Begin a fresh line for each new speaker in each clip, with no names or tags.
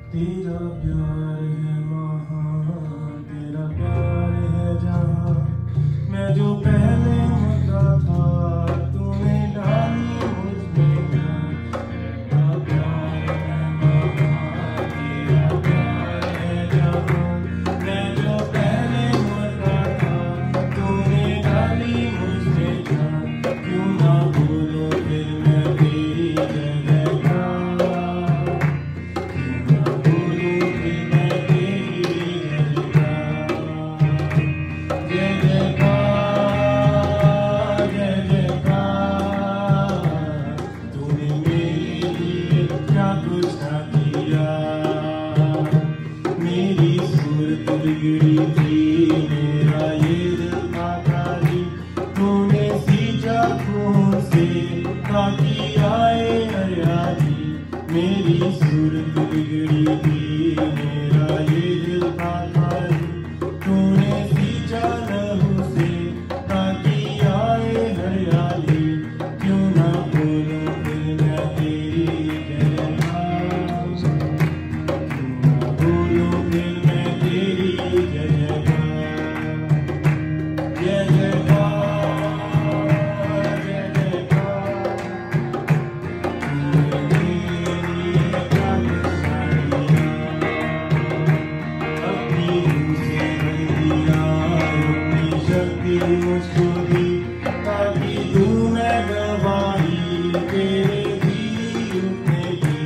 तेरा प्यार है वहाँ, तेरा प्यार है जहाँ। मैं जो पहले मुद्दा था, तूने डाली मुझ में जान। तेरा प्यार है वहाँ, तेरा प्यार है जहाँ। मैं जो पहले मुद्दा था, तूने डाली मुझ में जान। क्यों ना बोलूं फिर मैं तेरी जयकार। बिगड़ी थी मेरा ये दिल का खाली, तूने सींचा खून से ताकि आए हरियाली। मेरी सूरत बिगड़ी थी मेरा ये दिल का खाली, तूने सींचा लहू से ताकि आए हरियाली। क्यों ना बोलूं फिर मैं तेरी जयकार, क्यों ना बोलूं फिर मैं तेरी मुझको दी ताकि दूं मैं गवाही तेरे दी उठने की।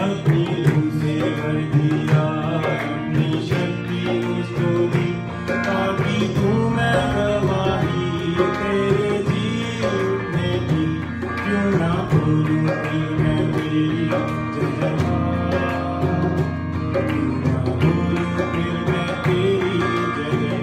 अपनी रूह से भर दिया अपनी शक्ति मुझको दी ताकि दूं मैं गवाही तेरे दी उठने की। क्यों ना बोलूं फिर मैं तेरी जयकार, क्यों ना बोलूं फिर मैं तेरी जयकार।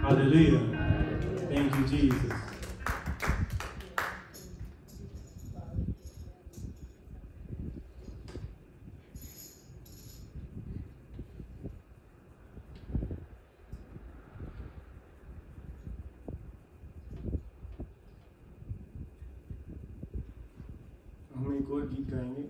Hallelujah. Thank you, Jesus. हम एक और गीत गाएंगे।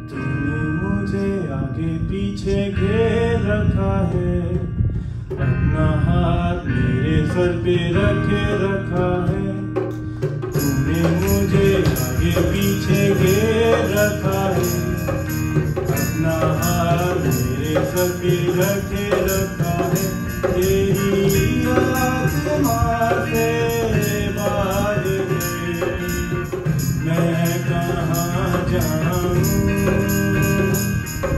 तूने मुझे आगे पीछे घेर रखा है, अपना हाथ मेरे सर पे रखे रखा है, तूने मुझे आगे पीछे घेर रखा है। अपना हाथ मेरे सर पे रखे रखा है, तेरी आत्मा से बाहर है, मैं कहाँ जाऊँ,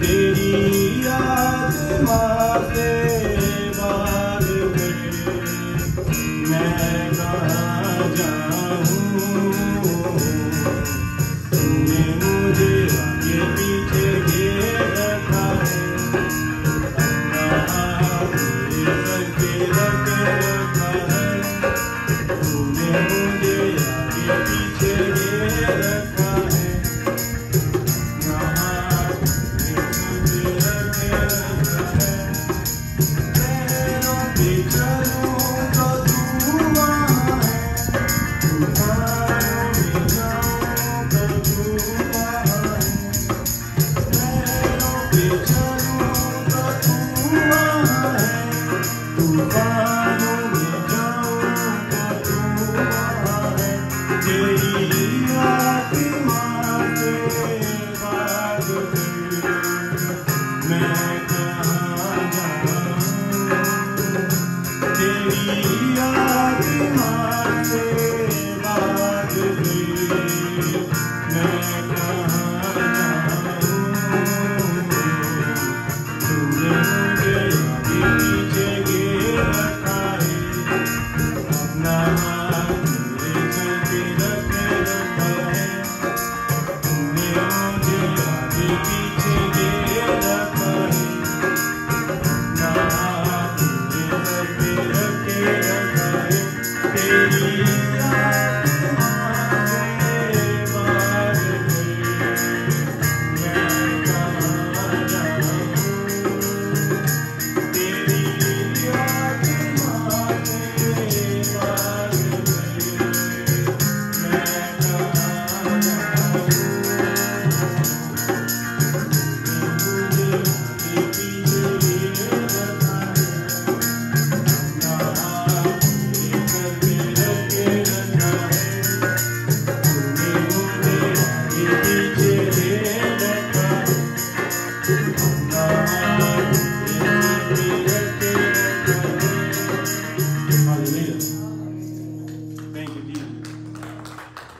तेरी आत्मा से बाहर है, मैं कहाँ जाऊँ। तूने मुझे आगे पीछे घेर रखा है, अपना हाथ मेरे सर पे रखे रखा है, तूने मुझे आगे पीछे घेर रखा है, अपना हाथ मेरे सर पे रखे रखा है। पैरों पे चलूं तो तू वहाँ है, तूफानों में जाऊं तो तू वहाँ है। पैरों पे चलूं तो तू वहाँ है, तूफानों में जाऊं तो तू वहाँ है। तेरी आत्मा से बात है, मैं कहाँ जाऊँ, तेरी आत्मा से बात है, मैं कहाँ जाऊँ। तूने मुझे आगे पीछे घेर रखा है, अपना हाथ मेरे सर पे रखे रखा है, तूने मुझे आगे पीछे घेर रखा है, अपना हाथ मेरे सर पे रखे रखा है। तेरी आत्मा से बाहर है, मैं कहाँ जाऊँ, तेरी आत्मा से बाहर है, मैं कहाँ जाऊँ। मुझे आगे पीछे घेर रखा है, अपना हाथ मेरे सर पे रखे रखा है, तूने मुझे आगे पीछे घेर रखा है, अपना हाथ मेरे सर पे रखे रखा है। Hallelujah. Thank you, Jesus.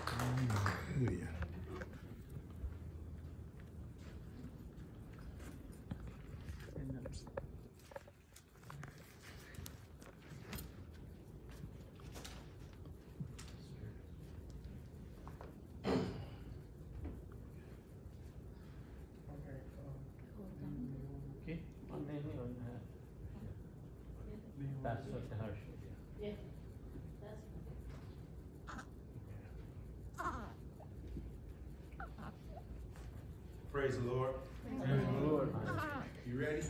Okay, one day we don't have. That's what the Harsh would do.
Yeah, that's
Praise the Lord.
Praise the Lord.
You ready?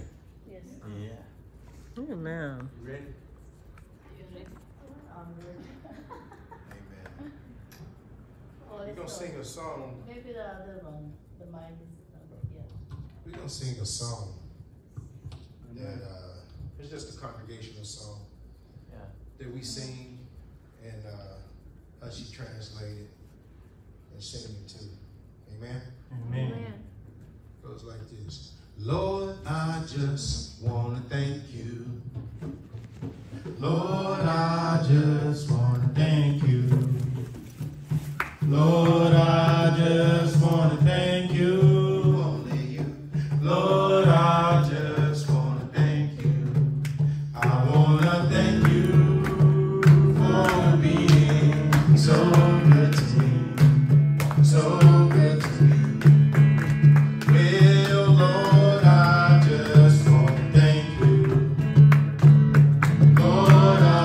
yes.
Yeah.
Amen.
You ready?
You ready? I'm ready.
Amen.
Oh,
We're
it's
gonna sing a song.
maybe the other one. The mic is yeah.
We're gonna sing a song that it's just a congregational song
Yeah.
that we sing, and she translated and sing it too. Amen.
Amen.
Goes like this. Lord, I just want to thank you.
Lord, I just want to thank you. Lord, I just want to thank you.
Only you.
Lord, I just want to thank you. I want to thank you for being so good to me. So good to me. Well, Lord, I just want to thank you. Lord, I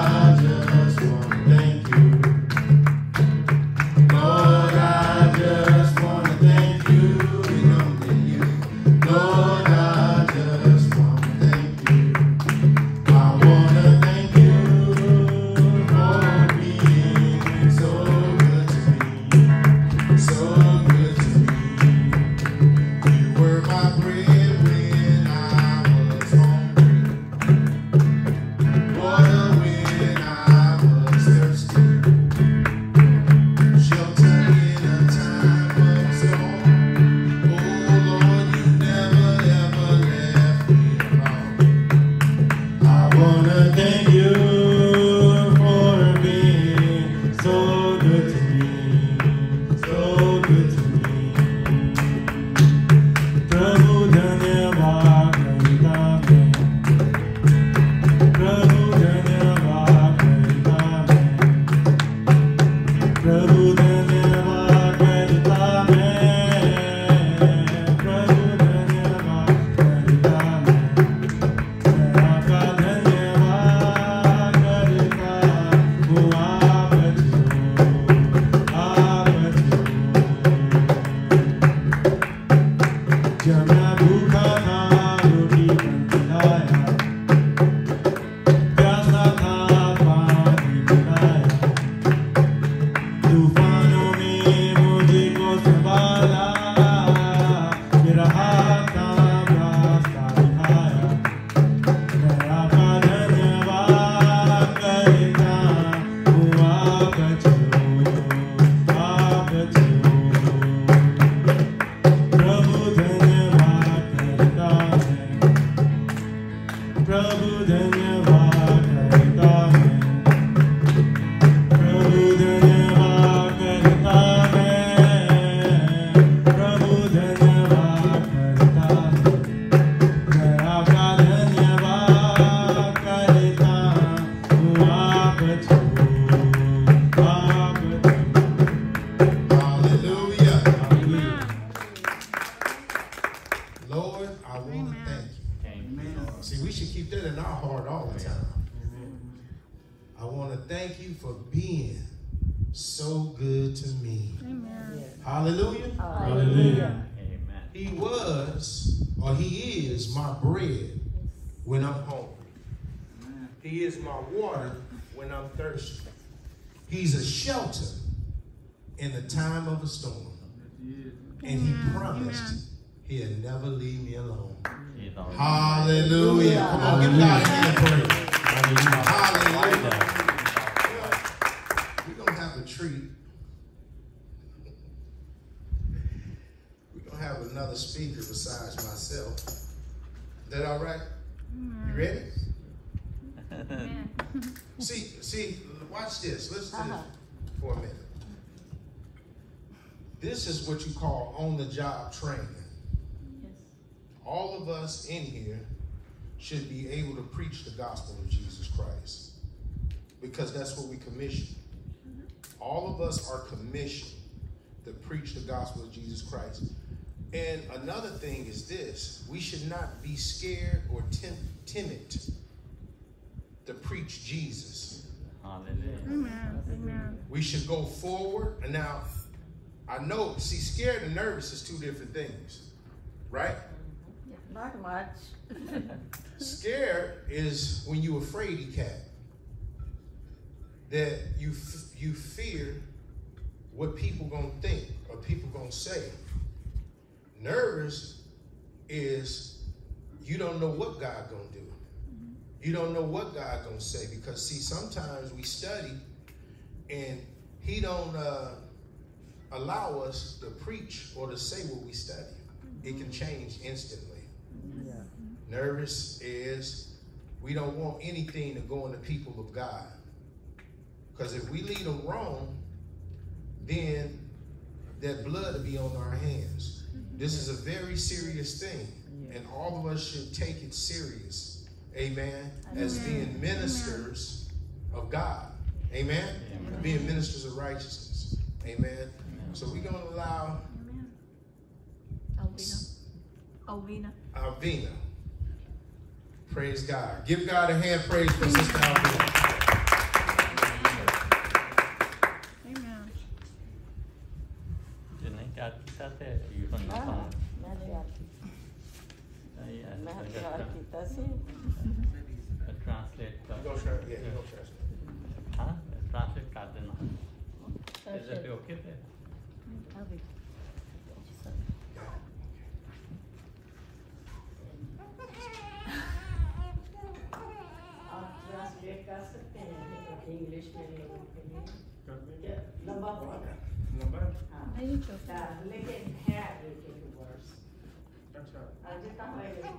Wanna thank you for being so good to me, so good to me. प्रभु धन्यवाद करता मैं, प्रभु धन्यवाद करता मैं, प्रभु धन्यवाद करता मैं, प्रभु धन्यवाद करता मैं। आपका धन्यवाद करता हूँ, आप बचो, आप बचो। जब मैं भूखा था रोटी बन खिलाया, प्यासा था पानी पिलाया, तूफानों में मुझे को संभाला, मेरा हाथ थाम रास्ता दिखाया। मैं आपका धन्यवाद करता हूँ, आप बचो, आप बचो। प्रभु धन्यवाद करता है, प्रभु धन्यवाद करता है, प्रभु धन्यवाद करता है, प्रभु धन्यवाद करता है। मैं आपका धन्यवाद करता हूँ, आप बचो, आप बचो।
Hallelujah.
Hallelujah.
Lord, I want to thank you.
Thank you.
See, we should keep that in our heart all the time. I want to thank you for being so good to me. Hallelujah.
Hallelujah.
Amen.
He was, or he is, my bread when I'm hungry. He is my water when I'm thirsty. He's a shelter in the time of a storm. And he promised he'll never leave me alone.
He's all
Hallelujah. Come on, give God a hand of praise. Hallelujah. We're going to have a treat. We're going to have another speaker besides myself. Is that all right? You ready? See, watch this. Listen to this for a minute. This is what you call on-the-job training.
Yes.
All of us in here should be able to preach the gospel of Jesus Christ, because that's what we commission. All of us are commissioned to preach the gospel of Jesus Christ. And another thing is this: we should not be scared or timid to preach Jesus.
Hallelujah.
We should go forward. And now, I know, see, scared and nervous is two different things, right?
Not much.
Scared is when you afraid cat, that you fear what people gonna think or people gonna say. Nervous is you don't know what God gonna do. You don't know what God gonna say, because see, sometimes we study and he don't allow us to preach or to say what we study. It can change instantly. Nervous is we don't want anything to go in the people of God, because if we lead them wrong, then that blood will be on our hands. This is a very serious thing, and all of us should take it serious. Amen. As being ministers of God. Amen. And being ministers of righteousness. Amen. So we're going to allow Alvina. Praise God. Give God a hand praise for Sister Alvina.
नहीं क्या किया थे you don't know. Translate.
You go translate. Yeah, you go translate.
हाँ, translate कर देना. Is that okay there?
Translate कर सकते हैं इंग्लिश में लोगों के लिए लंबा पड़ेगा हाँ लेकिन है लेकिन वर्ड्स जितना होएगा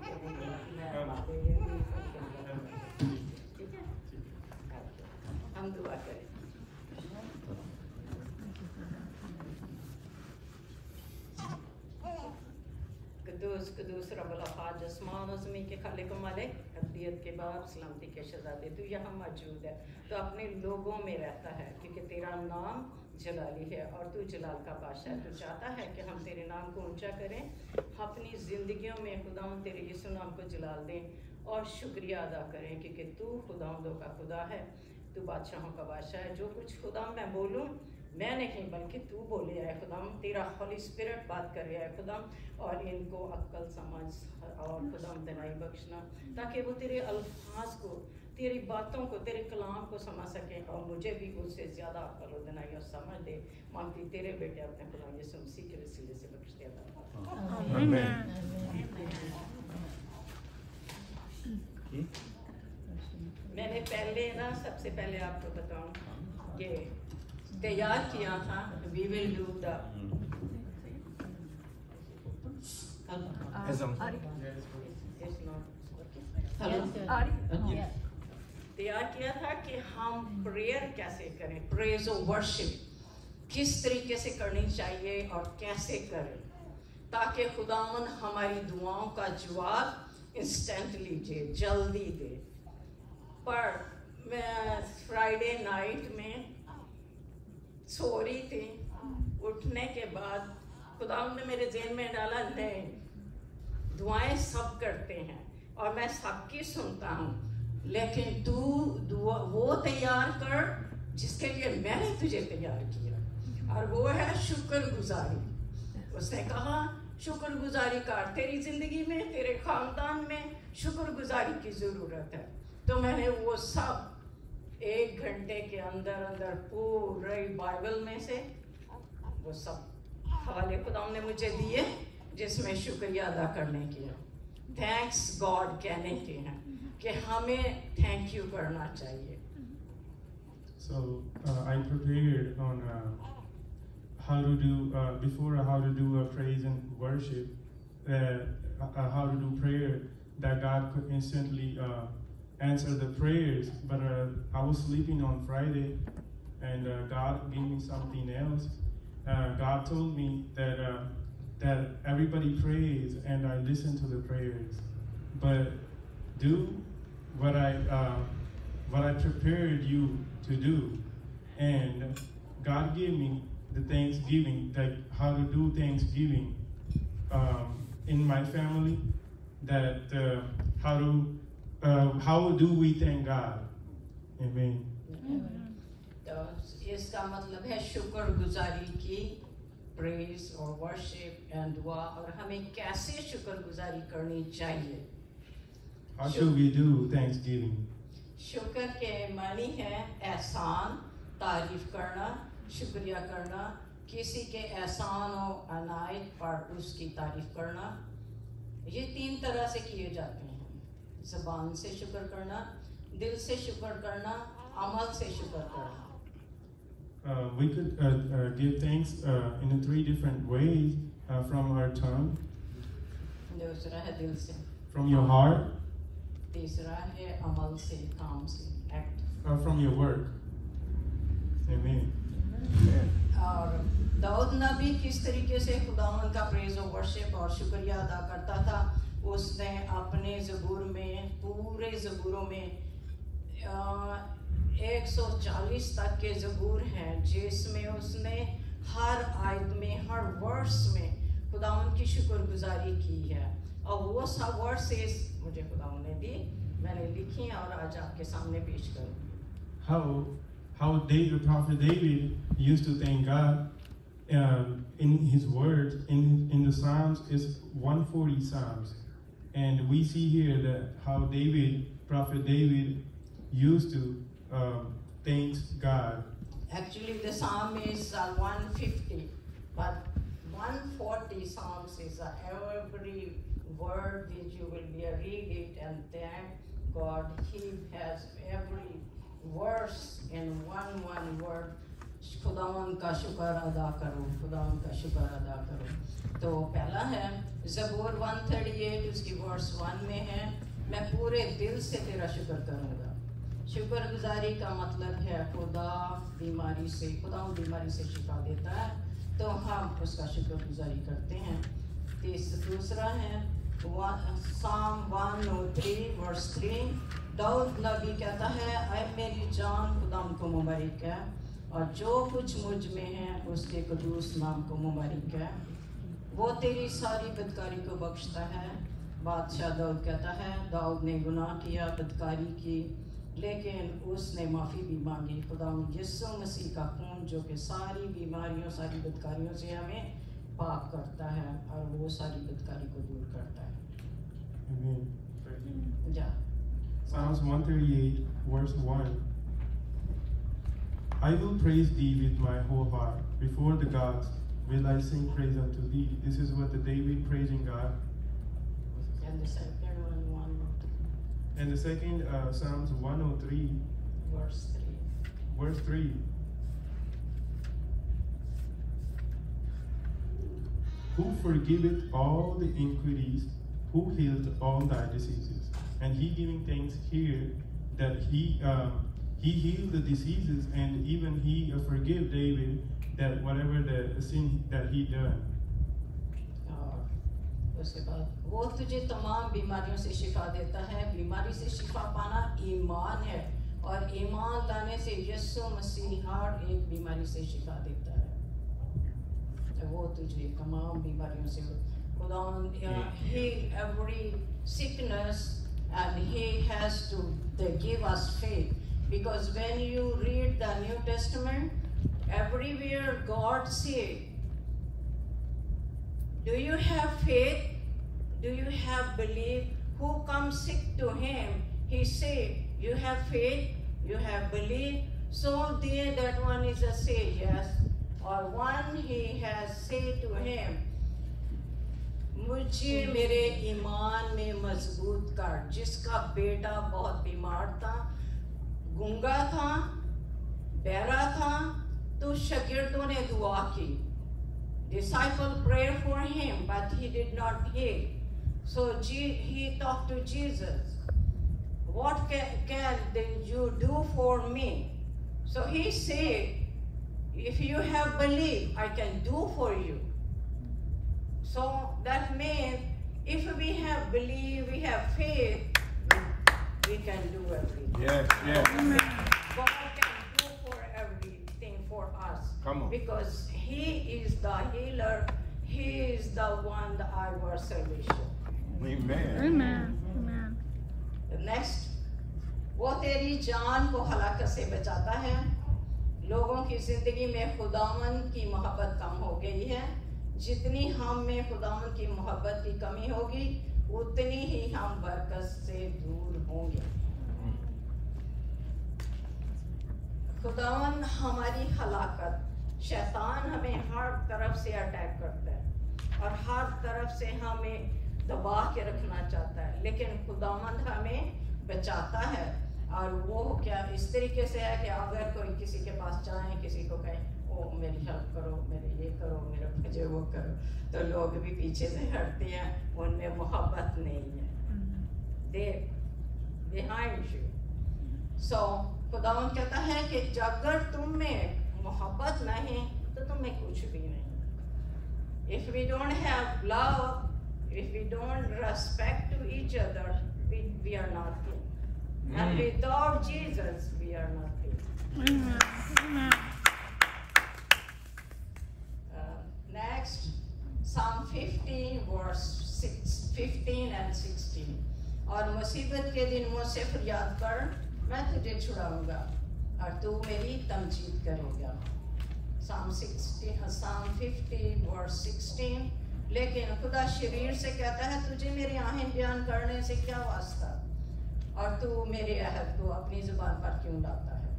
कुदूस कुदूस रब्बुल अफ़ाद आसमान और ज़मीन के खालिक व मालिक, अब्दियत के बाप, सलामती के शहज़ादे, तू यहाँ मौजूद है, तो अपने लोगों में रहता है, क्योंकि तेरा नाम जलाली है और तू जलाल का बादशाह है। तू चाहता है कि हम तेरे नाम को ऊंचा करें, अपनी ज़िंदगियों में खुदावंद तेरे यीशु नाम को जलाल दें और शुक्रिया अदा करें, क्योंकि तू खुदावंदों का खुदा है, तू बादशाहों का बादशाह है। जो कुछ खुदा मैं बोलूँ मैं नहीं बल्कि तू बोले है खुदाम, तेरा होली स्पिरिट बात कर रहा है खुदाम, और इनको अक्ल समझ और खुदाम दिनाई बख्शना, ताकि वो तेरे अल्फाज को, तेरी बातों को, तेरे कलाम को समझ सकें और मुझे भी उससे ज़्यादा अक्ल और दिनाई और समझ दे। मांगती तेरे बेटे अपने खुदा यीशु मसीह के वसीले से बख्श दिया। मैंने पहले ना सबसे पहले आपको बताऊं कि तैयार किया था, वी विल डू द तैयार किया था कि हम प्रेयर कैसे करें, प्रेज और वर्शिप किस तरीके से करनी चाहिए और कैसे करें, ताकि खुदावन हमारी दुआओं का जवाब इंस्टेंटली दे, जल्दी दे। पर मैं फ्राइडे नाइट में सो रही थी, उठने के बाद खुदावन ने मेरे ज़हन में डाला, नहीं, दुआएं सब करते हैं और मैं सबकी सुनता हूँ, लेकिन तू वो तैयार कर जिसके लिए मैंने तुझे तैयार किया, और वो है शुक्रगुजारी। उसने कहा शुक्रगुजारी कर, तेरी ज़िंदगी में, तेरे ख़ानदान में शुक्रगुजारी की ज़रूरत है। तो मैंने वो सब 1 घंटे के अंदर अंदर पूरे बाइबल में से वो सब हवाले खुदा ने मुझे दिए, जिसमें शुक्रिया अदा करने के, थैंक्स गॉड कहने के हैं कि हमें थैंक यू करना चाहिए।
So I prepared on how to do before how to do a praise and worship, how to do prayer that God could instantly answer the prayers. But I was sleeping on Friday, and God gave me something else. God told me that everybody prays, and I listen to the prayers, but do what I prepared you to do. And God gave me the Thanksgiving, like how to do Thanksgiving in my family. That how do we thank God? Amen.
तो इसका मतलब है शुक्रगुजारी की, praise और worship and दुआ, और हमें कैसे शुक्रगुजारी करनी चाहिए।
How should we do Thanksgiving?
शुक्र के मानी है एहसान, तारीफ करना, शुक्रिया करना, किसी के एहसान और अनायत पर उसकी तारीफ करना। ये 3 तरह से किए जाते हैं, ज़बान से शुक्र करना, दिल से शुक्र करना, अमल से शुक्र करना।
We could give thanks in 3 different ways, from our tongue,
दूसरा है दिल से,
from your heart,
तीसरा है अमल से, काम से, act,
from your work. Amen.
और दाऊद नबी किस तरीके से खुदावंद का प्रेज और वर्शिप और शुक्रिया अदा करता था, उसने अपने ज़बूर में, पूरे ज़बूरों में 140 तक के ज़बूर हैं, जिसमें उसने हर आयत में, हर वर्स में खुदावंद की शुक्रगुजारी की है। और वो सब वर्सेस मुझे खुदावंद ने दी, मैंने लिखी और आज आपके सामने पेश करूँगी।
How David, Prophet David, used to thank God in his words, in the Psalms, is 140 Psalms. And we see here that how David, Prophet David, used to thank God.
Actually, the Psalm is 150, but 140 Psalms is every word that you will be read it and thank God. He has every verse in one word. खुदावन का शुक्र अदा करो, खुदावन का शुक्र अदा करो। तो पहला है ज़बूर 138, उसकी वर्स 1 में है, मैं पूरे दिल से तेरा शुक्र करूँगा। शुक्रगुजारी का मतलब है खुदा बीमारी से शिफा देता है, तो हम उसका शुक्रगुजारी करते हैं। दूसरा है Psalm 103 verse 3. दाऊद नबी कहता है, ऐ मेरी जान खुदाम को मुबारक है और जो कुछ मुझ में है उसके कदूस नाम को मुबारक है। वो तेरी सारी बदकारी को बख्शता है। बादशाह दाऊद कहता है, दाऊद ने गुनाह किया, बदकारी की, लेकिन उसने माफ़ी भी मांगी। खुदा यीशु मसीह का खून जो कि सारी बीमारियों, सारी बदकारियों से हमें पाक करता है और वो सारी बदकारी को दूर करता है।
Amen.
जा
Psalms 138, verse 1. I will praise thee with my whole heart. Before the gods will I sing praise unto thee. This is what the David praising God.
And the second one,
And the second, Psalms 103,
verse 3.
verse 3. Who forgiveth all the iniquities, who healed all thy diseases. And he giving thanks here that he healed the diseases, and even he forgave David that whatever the sin that he done.
और उसके बाद वो तुझे तमाम बीमारियों से शिफा देता है। बीमारी से शिफा पाना ईमान है और ईमान लाने से यीशु मसीह हर एक बीमारी से शिफा देता है। तो वो तुझे तमाम बीमारियों से खुदा heal every sickness, and he has to give us faith, because when you read the New Testament, everywhere God said, do you have faith? Do you have belief? Who comes sick to him? He said, you have faith, you have belief. So there that one is a say yes, or one he has said to him, मुझे मेरे ईमान में मजबूत कर। जिसका बेटा बहुत बीमार था, गूंगा था, बहरा था, तो शागिर्दों ने दुआ की। Disciple prayed for him, but he did not hear. So he talked to Jesus. What can you do for me? So he said, if you have belief, I can do for you. So that means if we have belief, we have faith, we can do everything.
Yes, yes.
God can do for everything for us.
Come on.
Because he is the healer. He is the one that our salvation.
Amen.
Amen. Amen.
The next, वो तेरी जान को हलाकत से बचाता है। लोगों की जिंदगी में खुदावन की मोहब्बत कम हो गई है। जितनी हम में खुदावन की मोहब्बत की कमी होगी, उतनी ही हम बरकत से दूर होंगे। खुदावन हमारी हलाकत, शैतान हमें हर तरफ से अटैक करता है और हर तरफ से हमें दबा के रखना चाहता है, लेकिन खुदावन हमें बचाता है। और वो क्या इस तरीके से है कि अगर कोई किसी के पास जाए, किसी को कहे ओ मेरी हेल्प करो, मेरे ये करो, मेरे मुझे वो करो, तो लोग भी पीछे से हटते हैं, उनमें मोहब्बत नहीं है। दे बिहाइंड यू। सो खुदावन कहता है कि अगर तुम में मोहब्बत नहीं तो तुम में कुछ भी नहीं। If we don't have love, if we don't respect to each other, we are nothing. And without Jesus, we are nothing.
Amen.
Next, Psalm 15, verse 15 and 16. और मुसीबत के दिन मुझसे फरियाद कर, मैं तुझे छुड़ाऊंगा और तू मेरी तमजीद करेगा। Psalm 50, verse 16. लेकिन खुदा शरीर से कहता है, तुझे मेरे आहें बयान करने से क्या वास्ता, और तू मेरे अहद को अपनी जुबान पर क्यों लाता है।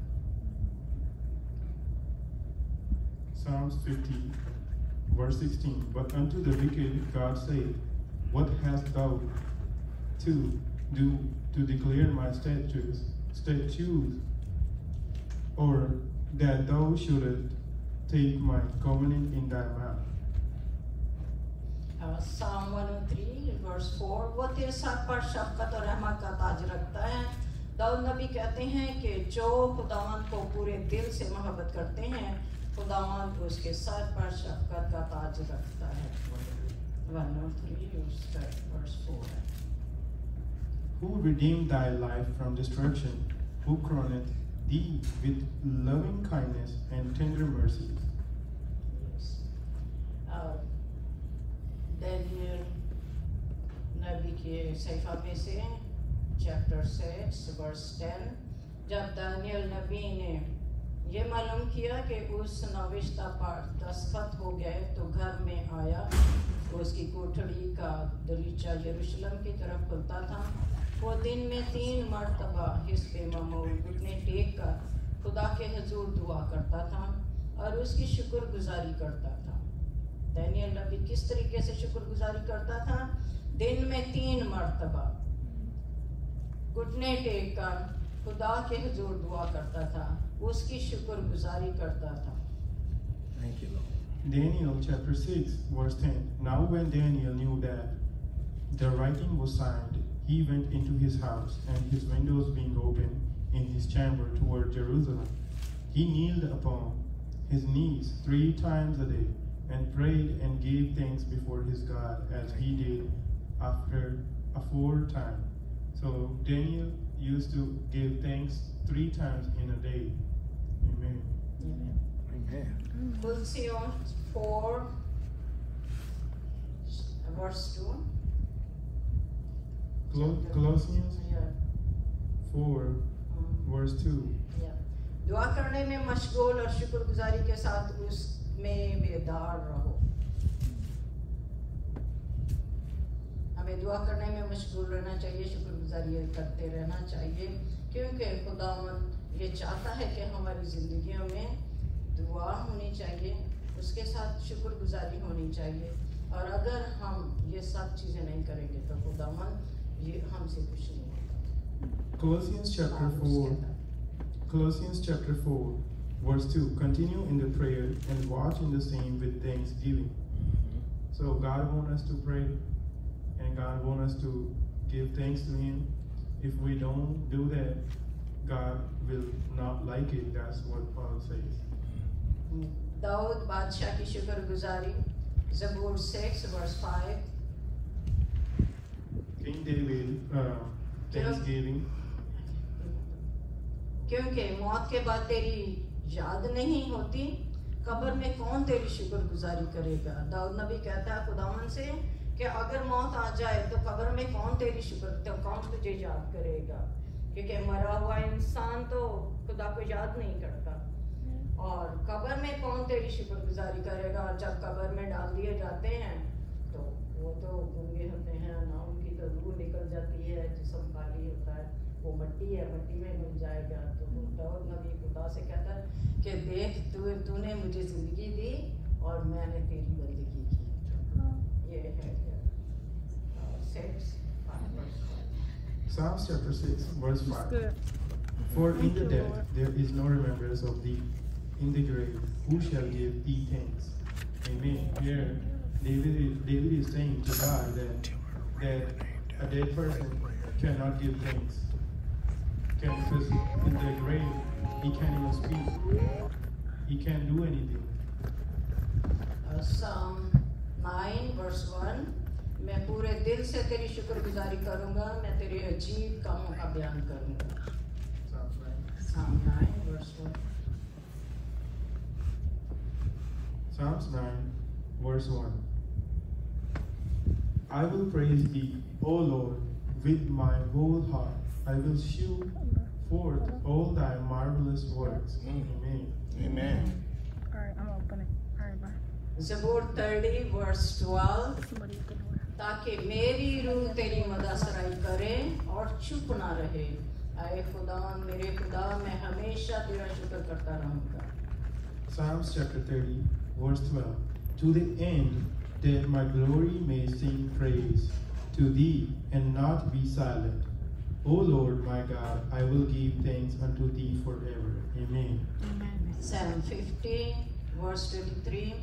Psalms 50, verse 16. But unto the wicked God said, what hast thou to do to declare my statutes, or that thou shouldest take my covenant in thy mouth?
Psalm 103, verse 4. वो तेरे सर पर शफकत और रहमत का ताज रखता है। दाऊद नबी कहते हैं कि जो खुदावंद को पूरे दिल से मोहब्बत करते हैं, खुदावंद उसके सर पर शफकत का ताज रखता है। 103 verse 4 है.
Who redeemed thy life from destruction, who crowneth thee with loving kindness and tender mercies.
Yes. Daniel नबी के सहीफा में से चैप्टर 6 वर्स 10, जब दानियल नबी ने ये मालूम किया कि उस नविश्ता पर दस्तखत हो गए तो घर में आया. उसकी कोठरी का दरीचा यरूशलेम की तरफ खुलता था. वो दिन में 3 मरतबा हिस्से मामूल घुटने टेक कर खुदा के हुजूर दुआ करता था और उसकी शुक्रगुजारी करता था. दानियल नबी किस तरीके से शुक्रगुजारी करता था? दिन में 3 मरतबा घुटने टेक कर खुदा के हुजूर दुआ करता था, उसकी शुक्रगुजारी करता था.
Thank you, Lord.
Daniel chapter 6 verse 10. Now when Daniel knew that the writing was signed, he went into his house, and his windows being open in his chamber toward Jerusalem, he kneeled upon his knees 3 times a day, and prayed and gave thanks before his God, as he did aforetime. So Daniel used to give thanks 3 times in a day. Amen.
Amen.
Colossians 4 verse 2.
Colossians
Yeah.
4 verse 2.
Yeah. दुआ करने में मशगूल और शुक्रगुजारी के साथ उसमें बेदार रहो. हमें दुआ करने में मशगूल रहना चाहिए, शुक्रगुजारी करते रहना चाहिए, क्योंकि खुदावंद ये चाहता है कि हमारी जिंदगियों में दुआ होनी चाहिए, उसके साथ शुक्रगुजारी होनी चाहिए. और अगर हम ये सब चीज़ें नहीं करेंगे तो खुदावंद ये हमसे कुछ नहीं होगा.
Colossians chapter 4 verse 2. Continue in the prayer and watch in the same with thanksgiving. So God wants us to pray and God wants us to give thanks to Him. If we don't do that, God will not like it. That's what Paul says.
Dawood बादशाह की शुक्रगुजारी, ज़बूर 6 verse 5.
King David, thanksgiving.
क्योंकि मौत के बाद तेरी याद नहीं होती, कब्र में कौन तेरी शुक्रगुजारी करेगा. दाऊद नबी कहता है खुदावन से कि अगर मौत आ जाए तो कब्र में कौन तेरी कौन तुझे याद करेगा, क्योंकि मरा हुआ इंसान तो खुदा को याद नहीं करता. और कब्र में कौन तेरी शुक्रगुजारी करेगा. और जब कब्र में डाल दिए जाते हैं तो वो तो गूंगे होते हैं ना, उनकी तो रूह निकल जाती है, जिस्म खाली होता है, वो मट्टी है, मट्टी में मिल जाएगा. तो दाऊद नबी खुदा से कहता है कि देख तूने मुझे जिंदगी दी और मैंने तेरी बंदगी की. ये है
Psalms chapter 6 verse 5. For in the death there is no remembrance of thee. In the grave, who shall give thee thanks? Amen. Here, David is saying to God that a dead person cannot give thanks. Because in the grave, he can't even speak. He can't do anything.
Psalm 9 verse 1. मैं पूरे दिल से तेरी शुक्रगुजारी करूंगा, मैं तेरे अजीब कामों का बयान करूंगा. Psalm 9 verse 1.
Psalms 9 verse 1. I will praise thee, O Lord, with my whole heart. I will shew forth all thy marvelous works. Amen.
Amen.
All right, I'm opening. All right, bye.
ज़बूर 30 verse 12.
Somebody's gonna wear.
ताकि मेरी रूह तेरी मदासराई करे और चुप ना रहे. आए खुदा, मेरे खुदा, मैं हमेशा तेरा शुक्र करता रहूंगा.
Psalms chapter 30 verse 12. To the end that my glory may sing praise to thee and not be silent. O Lord my God, I will give thanks unto thee forever. Amen.
Amen.
Psalm 50 verse 23.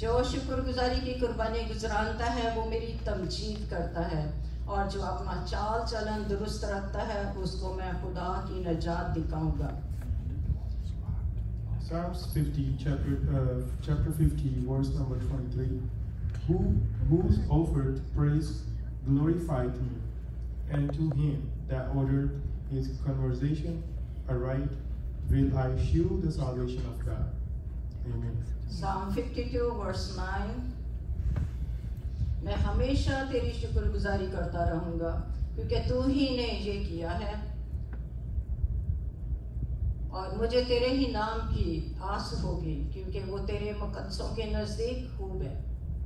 जो शुक्रगुजारी की कुर्बानी गुजरानता है वो मेरी तमजीद करता है, और जो अपना चाल चलन दुरुस्त रखता है उसको मैं खुदा की नजात दिखाऊंगा.
Psalms 50, chapter 50, verse number 23. Whose offered praise glorified me, and to him that ordered his conversation aright will I shew the salvation of God. Amen.
Psalm 52 verse 9. मैं हमेशा तेरी शुक्रगुजारी करता रहूंगा क्योंकि तू ही ने ये किया है और मुझे तेरे ही नाम की आस होगी क्योंकि वो तेरे मुकद्दसों के नजदीक खूब है.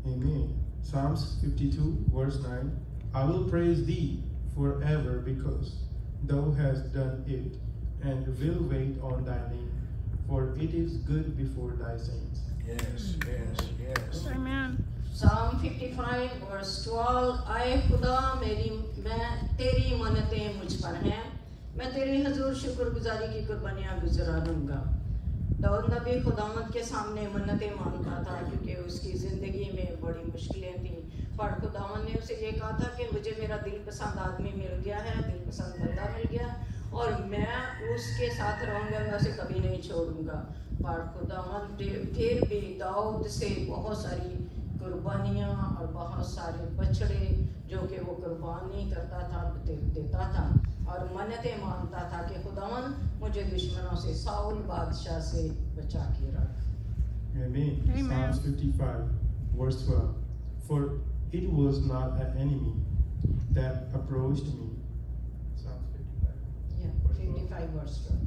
Amen. Psalms 52 verse 9. I will praise thee forever because thou hast done it, and will wait on thy name, for it is good before thy saints.
Yes, yes, yes.
Amen.
Psalm 55 verse 12. आए खुदा तेरी मन्नतें मुझ पर हैं, मैं तेरे हजूर शुक्रगुजारी की कुर्बानियाँ गुजरा दूंगा. दाऊद नबी खुदावंद के सामने मन्नतें मांगता था क्योंकि उसकी ज़िंदगी में बड़ी मुश्किलें थी, पर खुदावंद ने उसे ये कहा था कि मुझे मेरा दिलपसंद आदमी मिल गया है, दिलपसंद बंदा मिल गया और मैं उसके साथ रहूँगा, मैं उसे कभी नहीं छोड़ूंगा. पर खुदावंद फिर भी दाऊद से बहुत सारी कुर्बानियाँ और बहुत सारे बछड़े जो कि वो कुर्बानी करता था देता था और मन्नतें मांगता था कि खुदावंद मुझे दुश्मनों से साउल बादशाह से बचा के रख.
Amen.
Amen.
Psalms 55 verse 12. For it was not an enemy that approached me. Psalms 55.
Yeah, 55 verse 12.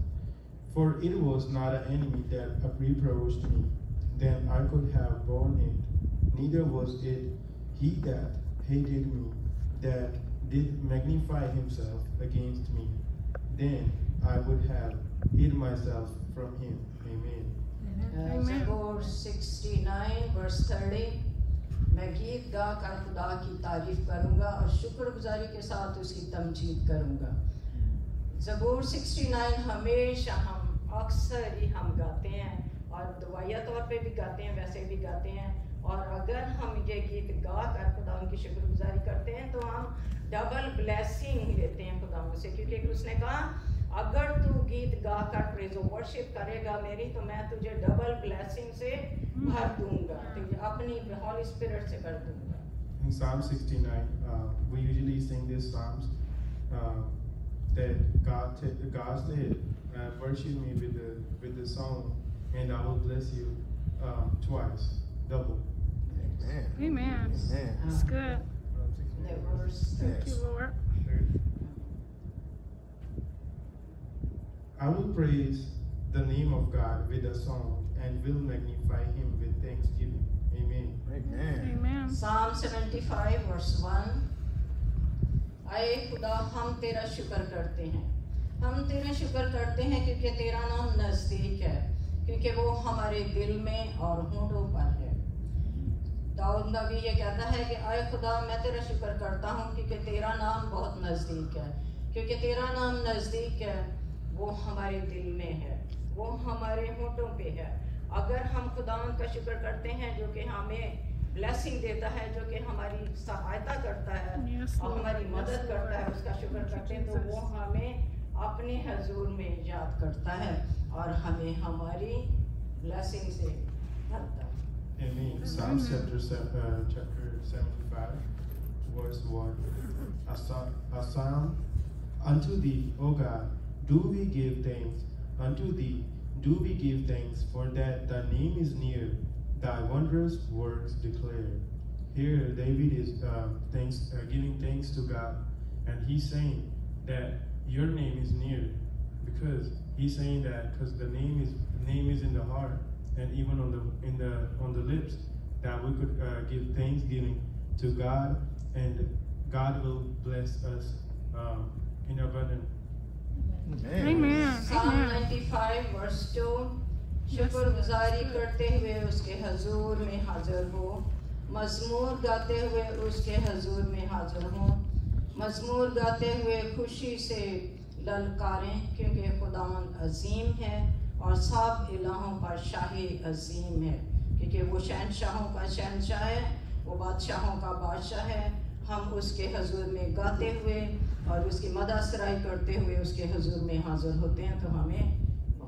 For it was not an enemy that reproached me, then I could have borne it. Neither was it he that hated me, that did magnify himself against me. Then I would have hid myself from him. Amen.
Amen.
Zabur 69 verse 30. मैं गीत गा कर खुदा की तारीफ करूंगा और शुक्रगुजारी के साथ उसकी तमजीद करूंगा. ज़बूर 69 हमेशा हम अक्सर ही हम गाते हैं और दुआया तौर पे भी गाते हैं, वैसे भी गाते हैं. और अगर हम ये गीत गा कर खुदा की शुक्रगुजारी करते हैं तो हम डबल ब्लेसिंग लेते हैं खुदा से, क्योंकि उसने कहा अगर तू गीत गा कर प्रेज वर्शिप करेगा मेरी तो मैं तुझे डबल ब्लेसिंग से भर दूंगा, तुझे अपनी हॉली स्पिरिट से कर दूंगा.
In Psalm 69, we usually sing this psalms that God said, "Worship me with the song, and I will bless you twice, double."
Amen.
Amen.
Amen.
That's good.
The verse
Thank you, Lord.
I will praise the name of God with a song, and will magnify Him with thanksgiving. Amen.
Amen.
Amen.
Psalm 75 verse 1. आए खुदा हम तेरा शुक्र करते हैं, हम तेरा शुक्र करते हैं क्योंकि तेरा नाम नज़दीक है, क्योंकि वो हमारे दिल में और होंठों पर है. दाऊद नबी ये कहता है कि आए खुदा मैं तेरा शुक्र करता हूँ क्योंकि तेरा नाम बहुत नज़दीक है, क्योंकि तेरा नाम नज़दीक है, वो हमारे दिल में है, वो हमारे होंठों पे है. अगर हम खुदावंद का शुक्र करते हैं जो कि हमें ब्लेसिंग देता है, जो कि हमारी सहायता करता है और हमारी मदद करता है, उसका शुक्र करते हैं तो वो हमें अपने हजूर में याद करता है और हमें हमारी ब्लेसिंग से भरता है.
Amen. Psalms chapter 75, verse 1. A psalm unto thee, O God, do we give thanks unto thee? Do we give thanks for that thy name is near, thy wondrous works declare. Here David is giving thanks to God, and he's saying that your name is near, because he's saying that because the name is in the heart, and even on the lips, that we could give thanksgiving to God, and God will bless us in abundance.
Amen.
Psalm
Amen.
95 verse 2. शुक्रगुजारी करते हुए उसके हजूर में हाजिर हो, मजमूर गाते हुए उसके हजूर में हाजिर हो, मजमूर गाते हुए खुशी से ललकारें, क्योंकि खुदावंद अजीम है और सब इलाहों पर शाही अजीम है, क्योंकि वो शहनशाहों का शहनशाह है, वो बादशाहों का बादशाह है. हम उसके हजूर में गाते हुए और उसकी मदद सराई करते हुए उसके हजूर में हाजिर होते हैं तो हमें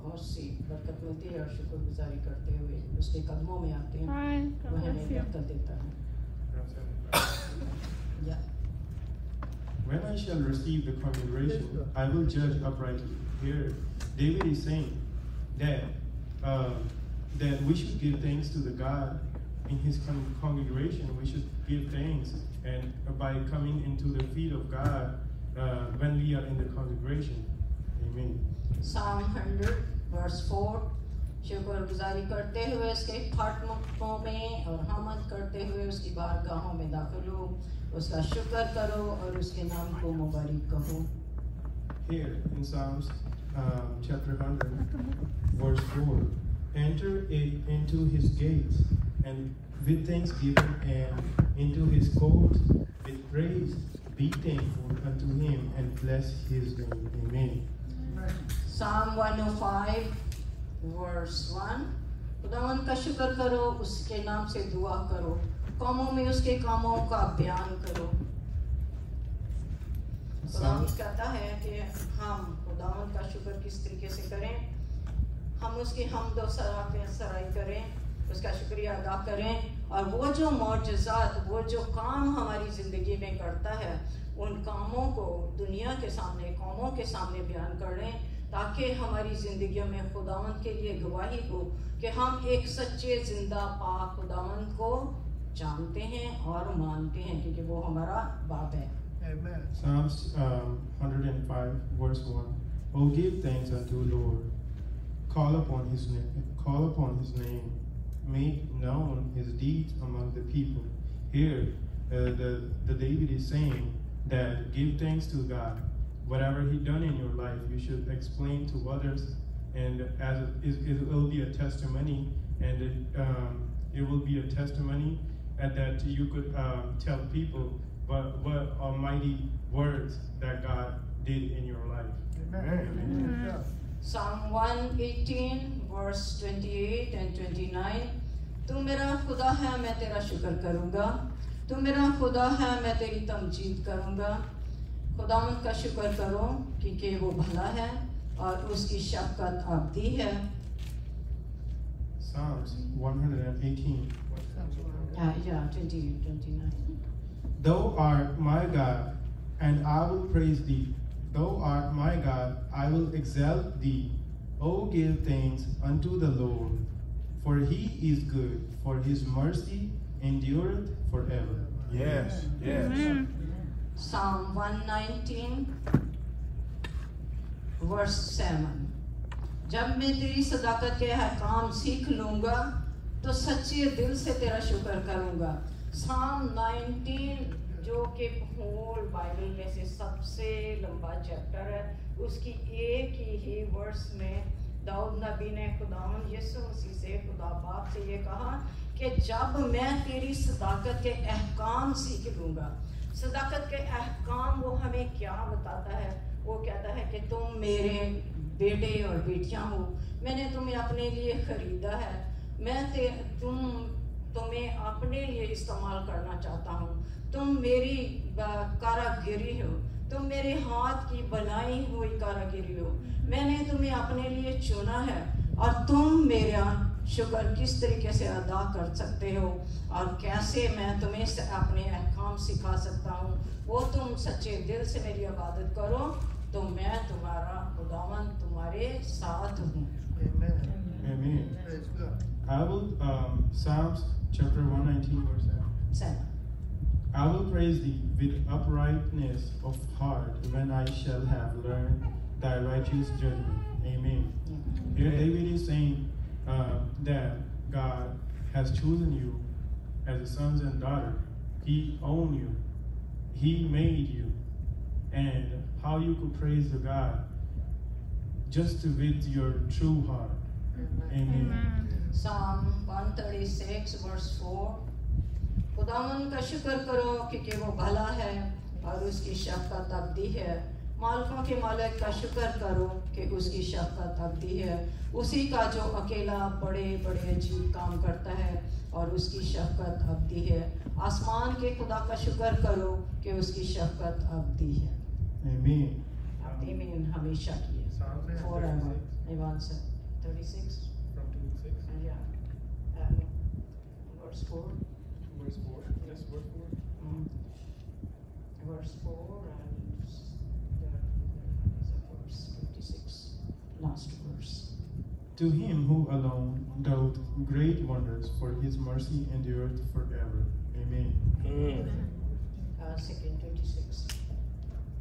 बहुत सी बरकत मिलती है और शुक्रगुजारी करते हुए उसके कदमों में आते हैं।
Bye. God
वह हमें
bless you.
बरकत देता है। या
When I shall receive the congregation, I will judge uprightly. Here, David is saying that we should give thanks to the God in His congregation. We should give thanks, and by coming into the feet of God when we are in the congregation. Amen.
Psalm 100 verse 4 शुक्रगुजारी करते हुए उसके खाटमुखों में और हमद करते हुए उसकी बारगाहों में दाखिल हो, उसका शुक्र करो और उसके नाम को मुबारक कहो।
Here in Psalms chapter 100 verse 4, enter into His gates and with thanksgiving and into His courts with praise. Be thankful unto Him and bless His name. Amen.
Psalm 105 verse 1 खुदावंद का शुक्र करो, उसके नाम से दुआ करो, कौमों में उसके कामों का बयान करो। खुदावंद कहता है कि हम खुदावंद का शुक्र किस तरीके से करें, हम उसकी हमद और सराई करें, उसका शुक्रिया अदा करें और वो जो मौजज़ात, वो जो काम हमारी ज़िंदगी में करता है, उन कामों को दुनिया के सामने, कौमों के सामने बयान करें, ताकि हमारी ज़िंदगियों में खुदावंद के लिए गवाही हो कि हम एक सच्चे जिंदा पाक खुदावंद को जानते हैं और मानते हैं, क्योंकि वो हमारा बाप है।
Amen.
Psalms 105 verse 1. Oh, give thanks unto Lord. Call upon His name. Make known His deeds among the people. Here, the David is saying that give thanks to God. Whatever He done in your life, you should explain to others, and as it will be a testimony, and it will be a testimony, and that you could tell people what almighty words that God did in your life.
Amen.
Psalm 118 verse 28 and 29 तू मेरा खुदा है, मैं तेरा शुक्र करूंगा, तू मेरा खुदा है, मैं तेरी तमजीद करूंगा। खुदावंद का शुक्र करो क्योंकि वो भला है और उसकी शफ़क़त अबदी है।
Psalms 118.
29.
Thou art my God, and I will praise thee. Thou art my God, I will exalt thee. O give thanks unto the Lord, for He is good, for His mercy endureth forever.
Yes. Yes.
Amen.
Psalm 119 verse 7 जब मैं तेरी सदाकत के अहकाम सीख लूंगा तो सच्चे दिल से तेरा शुक्र करूंगा। Psalm 19 जो कि होल बाइबल में से सबसे लंबा चैप्टर है, उसकी एक ही वर्स में दाऊद नबी ने खुदावंद यीशु मसीह से, खुदा बाप से ये कहा कि जब मैं तेरी सदाकत के अहकाम सीख लूंगा। सदाकत के अहकाम वो हमें क्या बताता है? वो कहता है कि तुम मेरे बेटे और बेटियां हो, मैंने तुम्हें अपने लिए खरीदा है, मैं तुम्हें अपने लिए इस्तेमाल करना चाहता हूँ, तुम मेरी कारागिरी हो, तुम मेरे हाथ की बनाई हुई कारागिरी हो, मैंने तुम्हें अपने लिए चुना है और तुम मेरा शुक्र किस तरीके से अदा कर सकते हो और कैसे मैं तुम्हें अपने अहकाम सिखा सकता हूँ। वो तुम सच्चे दिल से मेरी इबादत करो तो मैं तुम्हारा खुदावंद तुम्हारे साथ हूँ।
Amen. I will, Psalms chapter 119 verse 7. I will praise thee with uprightness of heart when I shall have learned thy righteous judgment. Amen. Here David is saying that God has chosen you as a sons and daughter. He owned you. He made you. And how you could praise the God just with your true heart. Amen.
Psalm 136 verse 4 खुदावंद का शुक्र करो क्योंकि वो भला है और उसकी शफ़क़त अबदी है। मालिकों के मालिक का शुक्र करो कि उसकी शफ़क़त अबदी है। उसी का जो अकेला बड़े बड़े अजीब काम करता है और उसकी शफ़क़त अबदी है। आसमान के खुदा का शुक्र करो कि उसकी शफ़क़त अबदी है।
Amen.
आमीन हमेशा की है। Forever. Amen. 136.
From 2 to 6.
Yeah. Verse 4.
Verse 4. Yes, verse 4.
Verse 4 and there is a verse 56. Last verse.
To him who alone doeth great wonders, for his mercy endureth forever. Amen.
Second 26.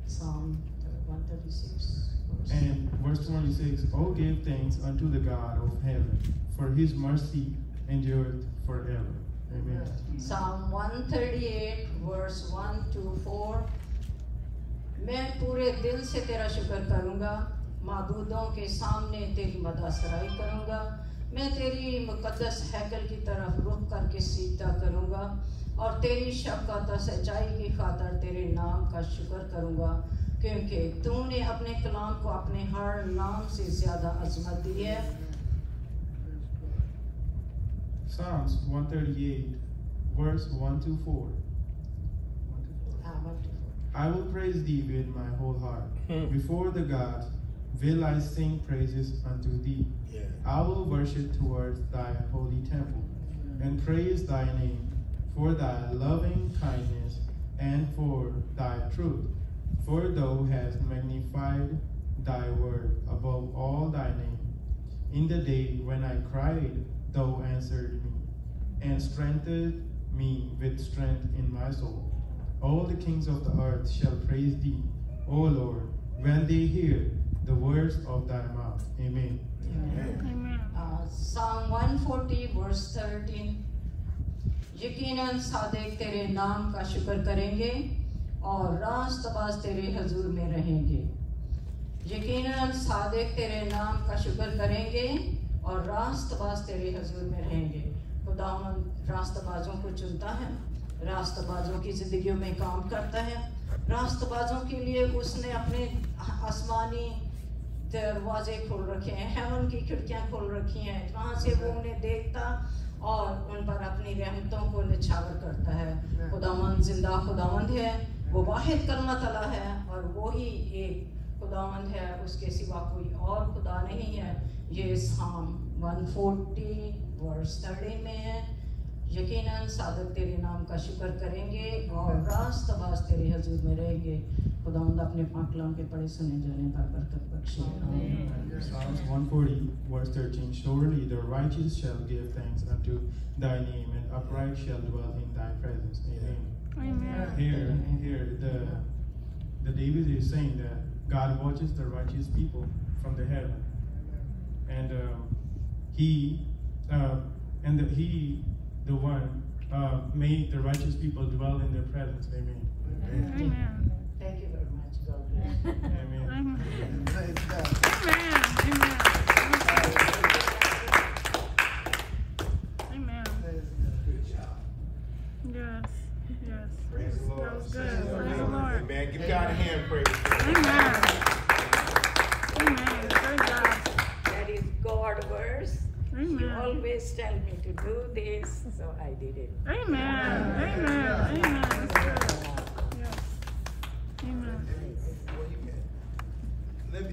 Psalm 136. Verse.
And verse 26, O give thanks unto the God of heaven, for his mercy endureth forever. Amen.
Psalm 138 verse 1 to 4. मैं पूरे दिल से तेरा शुक्र करूंगा, माबूदों के सामने तेरी मदासराई करूंगा, मैं तेरी मुकद्दस हैकल की तरफ रुख करके सीजदा करूंगा और तेरी शफ़क़त और सच्चाई की खातिर तेरे नाम का शुक्र करूंगा, क्योंकि तूने अपने कलाम को अपने हर नाम से ज्यादा अजमत दी है।
Psalms 138, verse 1 to 4. I will praise thee with my whole heart. Before the gods will I sing praises unto thee. I will worship towards thy holy temple and praise thy name for thy loving kindness and for thy truth. For thou hast magnified thy word above all thy name. In the day when I cried, thou answered me, and strengthened me with strength in my soul. All the kings of the earth shall praise thee, O Lord, when they hear the words of thy mouth. Amen.
Amen.
Psalm 140 verse 13. यकीनन सादिक तेरे नाम का शुक्र करेंगे और रास्तबाज तेरे हजूर में रहेंगे। यकीनन सादिक तेरे नाम का शुक्र करेंगे और रास्तबाज तेरे हजूर में रहेंगे। खुदावंद रास्तबाजों को चुनता है, रास्तबाजों की जिंदगियों में काम करता है। रास्तबाजों के लिए उसने अपने आसमानी दरवाजे खोल रखे हैं, हेवन की खिड़कियां खोल रखी हैं, वहां से वो उन्हें देखता और उन पर अपनी रहमतों को निछावर करता है। खुदावंद जिंदा खुदावंद है, वो वाहिद कलमत अल्लाह है और वो ही एक खुदावंद है, उसके सिवा कोई और खुदा नहीं है। ये साम 140 वर्स 30 में है। यकीनन सादक तेरे नाम का शुक्र करेंगे और रास्तबाज तेरे हजूर में रहेंगे। खुदावंद अपने पाक कलाम के पढ़े सुने जाने पर बरकत बख्शे।
Psalms 140 verse 13. Surely the righteous shall give thanks unto thy name, and upright shall dwell in thy presence. Amen.
Amen.
Here the David is saying that God watches the righteous people from the heaven, and the one made the righteous people dwell in their presence. Amen.
Amen.
Thank you very much. God bless.
Amen.
Amen. Amen. Yes. Yes.
Praise the Lord.
That was good. Praise the Lord.
Amen. Give God a hand praise.
Amen. Amen. Praise God.
That is God verse. You
Amen.
always tell me to do this, so I did it.
Amen. Amen. Amen. That's good. Yes. Amen.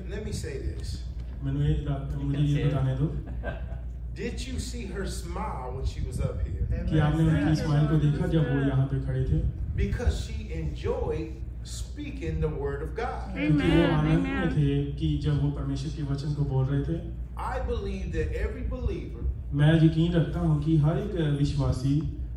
Let me say this.
मुझे ये बताने दो
Did you see her smile when she was up here?
कि आपने उनकी smile को देखा जब वो यहाँ पे खड़े थे,
Because she enjoyed speaking the word of God.
क्योंकि वो
Amen.
आनंद में
Amen.
थे कि जब वो परमेश्वर के वचन को बोल रहे थे।
I believe that every believer
मैं यकीन रखता हूँ कि हर एक विश्वासी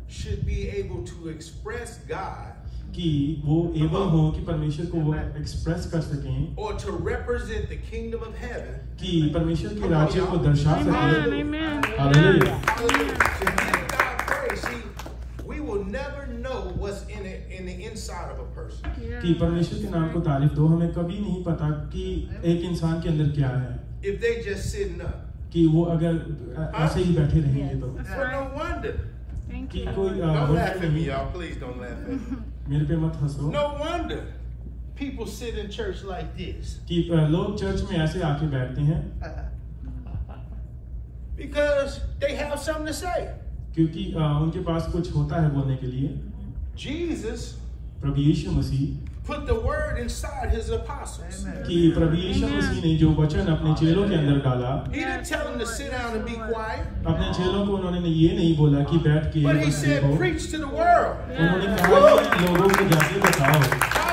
should be able to express God
कि वो एबल हो कि परमेश्वर को वो एक्सप्रेस कर सकें,
or to represent the kingdom of heaven.
कि परमेश्वर के राज्य को दर्शा
Amen.
सकें।
Amen.
Hallelujah.
Hallelujah. To give God praise. See, we will never know what's in the inside of a person.
कि परमेश्वर के नाम को तारीफ दो, हमें कभी नहीं पता कि एक इंसान के अंदर क्या है,
If they just sitting up.
कि वो अगर ऐसे ही बैठे रहेंगे तो
That's
Well, no
right.
wonder.
Thank
कि
you.
कोई
Don't laugh at me,
नहीं,
y'all. Please don't laugh at me.
मेरे पे मत हंसो
No wonder people sit in church like this.
कि लोग चर्च में ऐसे आके बैठते हैं
Because they have something to say.
क्योंकि उनके पास कुछ होता है बोलने के लिए।
Jesus
Prabhu Yeshu Masih
put the word inside his apostles.
कि प्रभु यीशु मसीह ने जो वचन अपने चेलों के अंदर डाला,
He didn't tell them to sit down and be quiet,
अपने चेलों को उन्होंने ये नहीं बोला कि बैठ के
but he
बस
said,
देखो।
preach to the world.
उन्होंने कहा कि लोगों को जाके बताओ,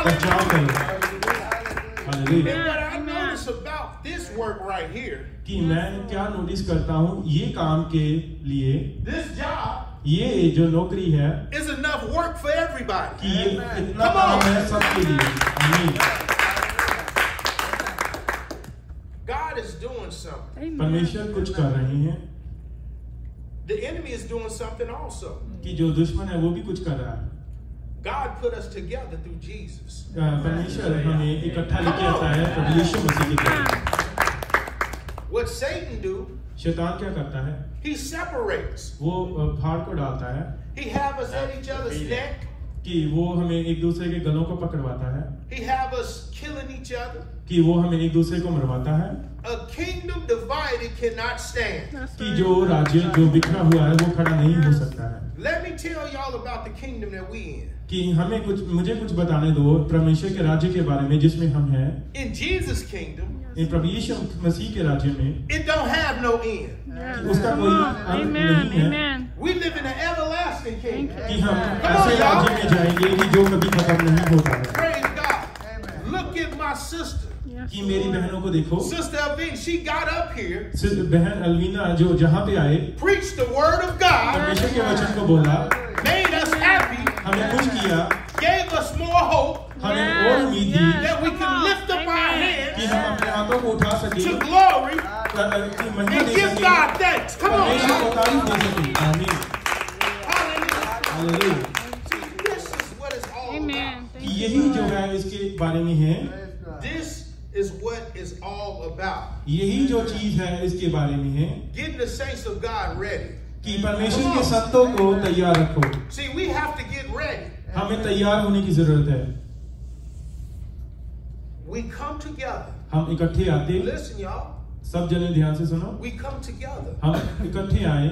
बचाव करो।
And
hallelujah.
what I notice about this work right here,
कि मैं क्या नोटिस करता हूँ ये काम के लिए,
this job
ये जो नौकरी है
is enough work for everybody.
कि ये इतना काम है सबके लिए। आमीन।
God is doing something.
परमेश्वर कुछ कर रहे हैं
The enemy is doing something also.
कि जो दुश्मन है वो भी कुछ कर रहा है।
God put us together through Jesus.
परमेश्वर हमें इकट्ठा लेके आता है प्रभु यीशु मसीह के द्वारा।
What Satan do,
शैतान क्या करता है?
he separates.
वो फाड़ को डालता है
He have us at each other's neck.
कि वो हमें एक दूसरे के गलों को पकड़वाता है,
He have us killing each other.
कि वो हमें एक दूसरे को मरवाता है,
A kingdom divided cannot stand.
That's
कि
right.
जो राज्य जो बिखरा हुआ है वो खड़ा नहीं हो सकता है।
Let me tell y'all about the kingdom that we in.
कि मुझे कुछ बताने दो परमेश्वर के राज्य के बारे में जिसमें हम हैं।
In Jesus' kingdom,
इन प्रभु यीशु मसीह के राज्य में
it don't have no end.
Yes.
उसका कोई अंत
Amen.
नहीं है
Amen.
We live in an everlasting kingdom.
कि हम ऐसे राज्य में जाएंगे कि जो कभी खत्म नहीं होता है।
Praise God. Look at my sister.
Yes.
कि मेरी बहनों को देखो,
Sister Alvin, she got up here,
सिर्फ बहन अलवीना जो जहाँ पे आए
preached the word of God,
परमेश्वर के वचन को बोला,
made us happy,
हमें खुश किया,
gave us more hope
हमें और उम्मीद दी
that we can lift up our
कि
hands
हम अपने हाथों को उठा सके,
to glory
कि महिमा
and
दे
give
सके,
God thanks. Come on,
परमेश्वर को
y'all.
तारीफ दे सके। आमीन।
Hallelujah.
Hallelujah.
See, this is what it's all
Amen.
about.
Thank
कि
you.
यही जो है इसके बारे में है,
This is what it's all about.
यही जो चीज है इसके बारे में है
Getting the saints of God ready.
कि परमेश्वर के संतों को तैयार रखो।
See, we have to get ready.
हमें तैयार होने की जरूरत है।
We come together.
हम इकट्ठे आते,
Listen, y'all.
सब जने ध्यान से सुनो,
We come together.
हम इकट्ठे आए,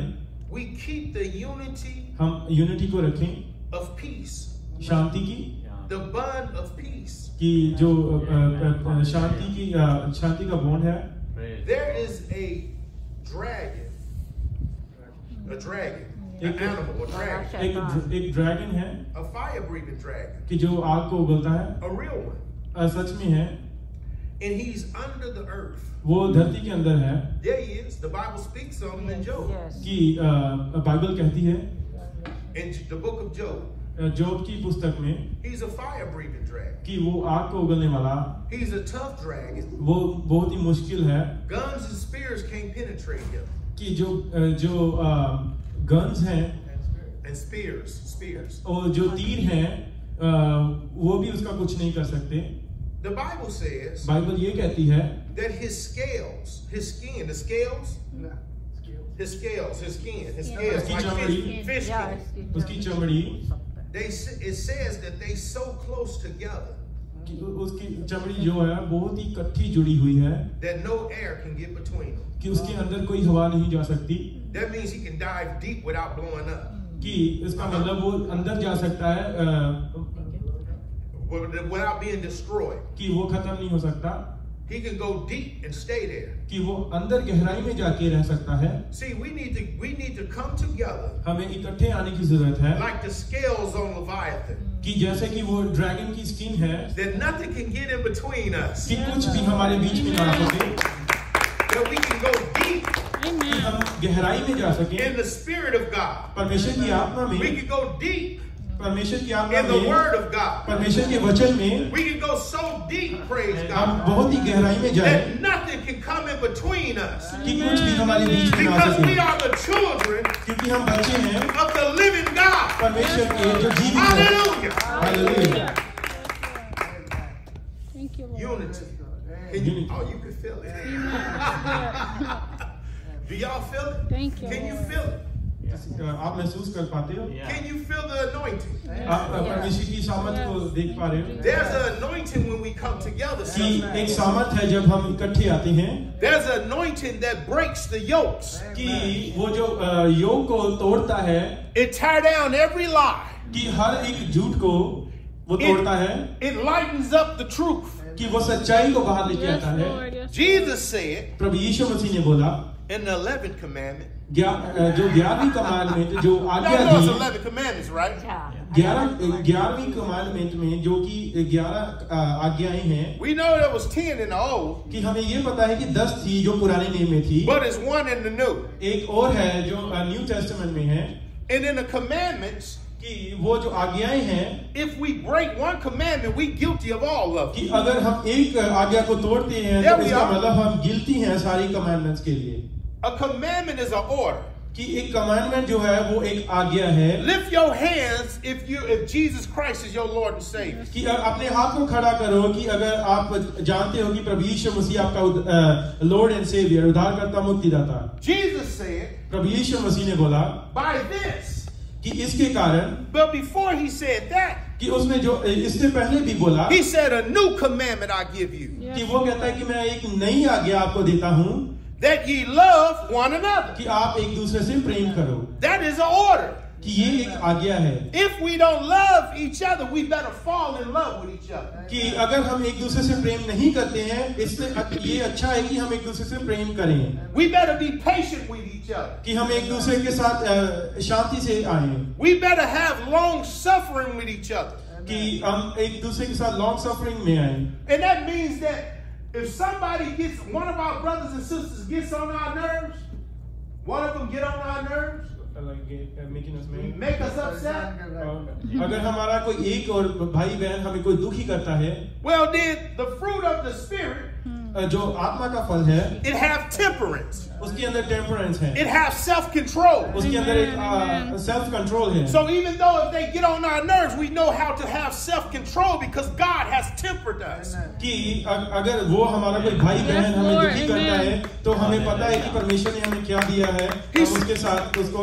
We keep the unity
हम यूनिटी को रखें,
of peace,
शांति की,
the bond of peace.
कि जो शांति का बॉन्ड है।
There is a dragon, an animal, a dragon,
एक ड्रैगन है
a fire-breathing dragon,
कि जो आग को उगलता है,
a real one,
सच में है,
and he's under the earth.
वो धरती के अंदर है।
There he is. The Bible speaks of him in Job,
कि बाइबल कहती है
in the book of Job.
जोब की पुस्तक में
He's a fire-breathing dragon.
कि वो आग को उगलने वाला,
He's a tough dragon.
वो बहुत ही मुश्किल है
Guns and spears can't penetrate him.
कि जो गन्स हैं
And spears.
और जो तीर हैं वो भी उसका कुछ नहीं कर सकते।
The Bible says
बाइबल ये कहती है
that his scales, his skin, the scales, his scales, his skin, his scales,
His
like
chomri.
fish skin.
उसकी चमड़ी,
It says that they so close together
कि उसकी चमड़ी जो है बहुत ही इकट्ठी जुड़ी हुई है
that no air can get between them.
कि उसके अंदर कोई हवा नहीं जा सकती,
That means he can dive deep without blowing up,
कि इसका मतलब वो अंदर जा सकता है
without being destroyed.
कि वो खत्म नहीं हो सकता,
He can go deep and stay there.
कि वो अंदर गहराई में जाके रह सकता है।
See, we need to come together
हमें इकट्ठे आने की जरूरत है
like the scales on Leviathan.
कि जैसे कि वो ड्रैगन की स्किन है
That nothing can get in between us.
कि कुछ भी हमारे बीच में ना आ सके,
That we can go deep
कि हम गहराई में जा सके
in the Spirit of God.
परमेश्वर की आत्मा
We
में,
can go deep
परमेश्वर की आत्मा
in the
में,
Word of God.
परमेश्वर के वचन में
We can go so deep, praise
हम
God,
बहुत ही गहराई में जाए
that nothing can come in between us.
कि कुछ भी हमारे बीच में ना आ
Because we
सके,
are the children
क्योंकि हम बच्चे हैं
of the living God.
परमेश्वर के जो जीवित है।
Hallelujah.
Hallelujah.
Thank you, Lord.
Unity.
Unity.
Oh, you can feel it.
Amen.
Do y'all feel it?
Thank you,
Can you
Lord.
feel it?
आप महसूस कर पाते हो,
Can you feel the anointing?
आप परमेश्वर की सामर्थ को देख पा रहे हो
There's an anointing when we come together.
कि
See?
एक सामर्थ है जब हम इकट्ठे आते हैं
There's an anointing that breaks the yokes.
कि वो जो योग को तोड़ता है,
It tear down every lie.
कि हर एक झूठ को वो तोड़ता है,
it lightens up the truth.
कि वो सच्चाई को बाहर लेके
Yes,
आता है।
Lord. Yes,
Jesus said
प्रभु यीशु मसीह ने बोला
in the 11th commandment.
जो 11वीं कमांडमेंट जो आज्ञा
Y'all know it's
थी,
11 commandments, right?
11वीं कमांडमेंट में जो कि 11 आज्ञाएं हैं,
We know there was 10 in the old,
कि हमें ये पता है कि 10 थी जो पुराने नियम में थी,
but it's one in the new.
एक और है जो न्यू टेस्टामेंट में है,
And in the commandments,
कि वो जो आज्ञाएं हैं,
if we break one commandment, we guilty of all of
कि
them.
अगर हम एक आज्ञा को तोड़ते हैं
There
तो
we
इसका
are.
मतलब हम गिल्टी हैं सारी कमांडमेंट्स के लिए।
A commandment is an order.
कि एक कमांडमेंट जो है वो एक आज्ञा है,
Lift your hands if Jesus Christ is your Lord and Savior.
कि अपने हाथ को खड़ा करो कि अगर आप जानते हो कि प्रभु यीशु मसीह आपका लॉर्ड एंड सेवियर, उद्धारकर्ता, मुक्तिदाता।
Jesus said,
प्रभु यीशु मसीह ने बोला
by this.
कि इसके कारण,
But before he said that,
कि उसने जो इससे पहले भी बोला
he said, a new commandment I give you,
कि वो कहता है कि मैं एक नई आज्ञा आपको देता हूँ
that ye love one another.
कि आप एक दूसरे से प्रेम करो,
That is an order.
कि ये एक आज्ञा है
If we don't love each other, we better fall in love with each other.
कि अगर हम एक दूसरे से प्रेम नहीं करते हैं, इससे ये अच्छा है कि हम एक दूसरे से प्रेम करें,
We better be patient with each other.
कि हम एक दूसरे के साथ शांति से आए,
We better have long suffering with each other.
कि हम एक दूसरे के साथ लॉन्ग सफरिंग में आए।
And that means that if somebody gets, one of our brothers and sisters gets on our nerves, one of them get on our nerves, make us upset,
अगर हमारा कोई एक और भाई बहन हमें कोई दुखी करता है,
well then the fruit of the Spirit,
जो आत्मा का फल है
it have temperance,
उसके अंदर टेम्परेंस है,
it have self-control.
उसके अंदर एक सेल्फ कंट्रोल है।
So even though if they get on our nerves, we know how to have self-control because God has tempered us.
कि अगर वो हमारा कोई भाई बहन हमें दुखी करता है तो हमें पता है कि परमेश्वर ने हमें क्या दिया है, हम उसके साथ उसको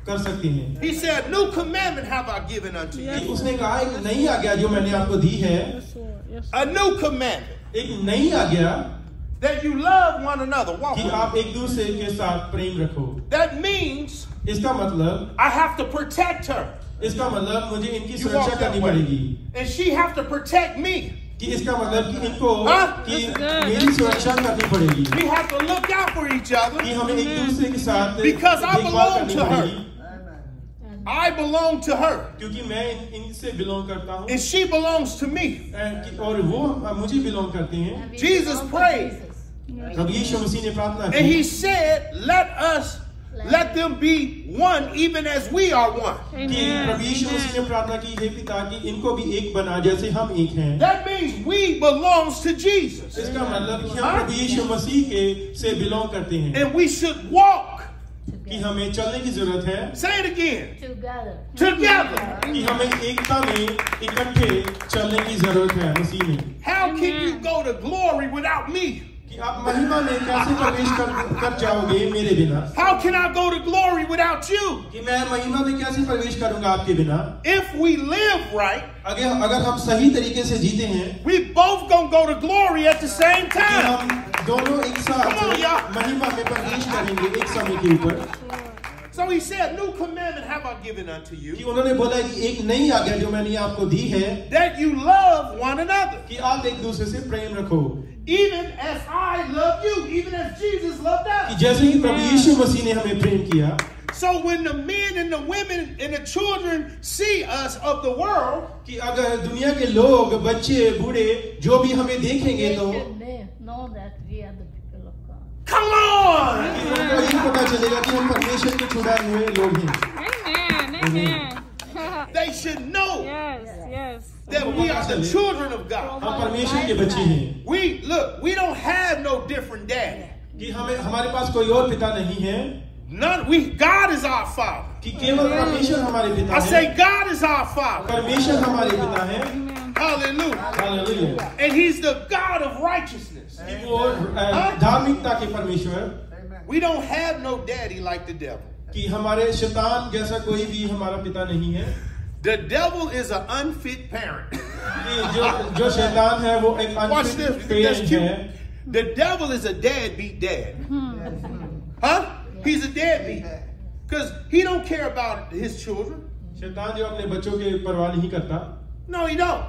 कर सकते हैं।
He said, new commandment have I given unto
कि
you.
उसने कहा एक नई आज्ञा जो मैंने आपको दी है,
Yes, Lord. Yes,
A new commandment
एक नई आज्ञा
that you love one another. Walk
कि
with
आप
me.
एक दूसरे के साथ प्रेम रखो।
That means
इसका मतलब
I have to protect her
इसका मतलब मुझे इनकी
You walk
सुरक्षा
that
करनी
way.
पड़ेगी,
and she have to protect me.
कि इसका मतलब कि इनको
हाँ?
कि
That's good.
मेरी सुरक्षा करनी पड़ेगी,
We have to look out for each other.
कि हमें एक दूसरे के साथ
Because I
देखभाल
belong
करनी
to her.
पड़ेगी,
I belong to her
क्योंकि मैं इनसे बिलोंग करता हूँ
and she belongs to me.
और वो मुझे बिलोंग करते हैं।
Jesus prayed
प्रभु यीशु मसीह ने प्रार्थना
and
की
he said, let them be one even as we are one.
कि प्रभु यीशु मसीह ने प्रार्थना की, हे पिता, कि इनको भी एक बना जैसे हम एक हैं।
That means we belongs to Jesus.
इसका मतलब कि हम प्रभु यीशु मसीह के से बिलोंग करते हैं,
And we should walk.
कि हमें चलने की जरूरत है,
Say it again.
together.
कि हमें एकता में इकट्ठे चलने की जरूरत है मसीह में।
How can you go to glory without me?
कि आप महिमा में कैसे प्रवेश कर जाओगे मेरे बिना?
How can I go to glory without you?
कि मैं महिमा में कैसे प्रवेश करूंगा आपके बिना?
If we live right,
अगर हम सही तरीके से जीते हैं,
we both gonna go to glory at the same
कि
time.
हम दोनों एक साथ
Come on, y'all.
महिमा में प्रवेश करेंगे एक समय के ऊपर।
So he said, new commandment have I given unto
कि
you,
उन्होंने बोला कि एक नई आज्ञा जो मैंने आपको दी है,
that you love one another,
कि आप एक दूसरे से प्रेम रखो,
even as I love you, even as Jesus loved
कि
us.
जैसे कि प्रभु यीशु मसीह ने हमें प्रेम किया।
So when the men and the women and the children see us of the world,
कि अगर दुनिया के लोग, बच्चे, बूढ़े जो भी हमें देखेंगे तो
know that we are the people of God.
come on!
कि उनको ये पता चलेगा कि हम परमेश्वर के छुड़ाए हुए लोग हैं।
Amen. Amen.
They should know
Yes. Yes.
that we are the children of God.
हम परमेश्वर के बच्चे हैं,
We don't have no different daddy.
कि हमारे पास कोई और पिता नहीं है,
God is our father.
कि केवल परमेश्वर हमारे पिता
I
है।
say God is our father.
परमेश्वर हमारे पिता है।
Hallelujah.
Hallelujah.
And he's the God of righteousness.
कि वो धार्मिकता के परमेश्वर,
We don't have no daddy like the devil.
कि हमारे शैतान जैसा कोई भी हमारा पिता नहीं है,
The devil is an unfit parent.
कि जो शैतान है वो एक
Watch
unfit
this. That's
parent
cute.
है।
The devil is a deadbeat dad. Huh? He's a deadbeat. Because he don't care about his children.
शैतान जो अपने बच्चों के परवाह नहीं करता,
No, he don't.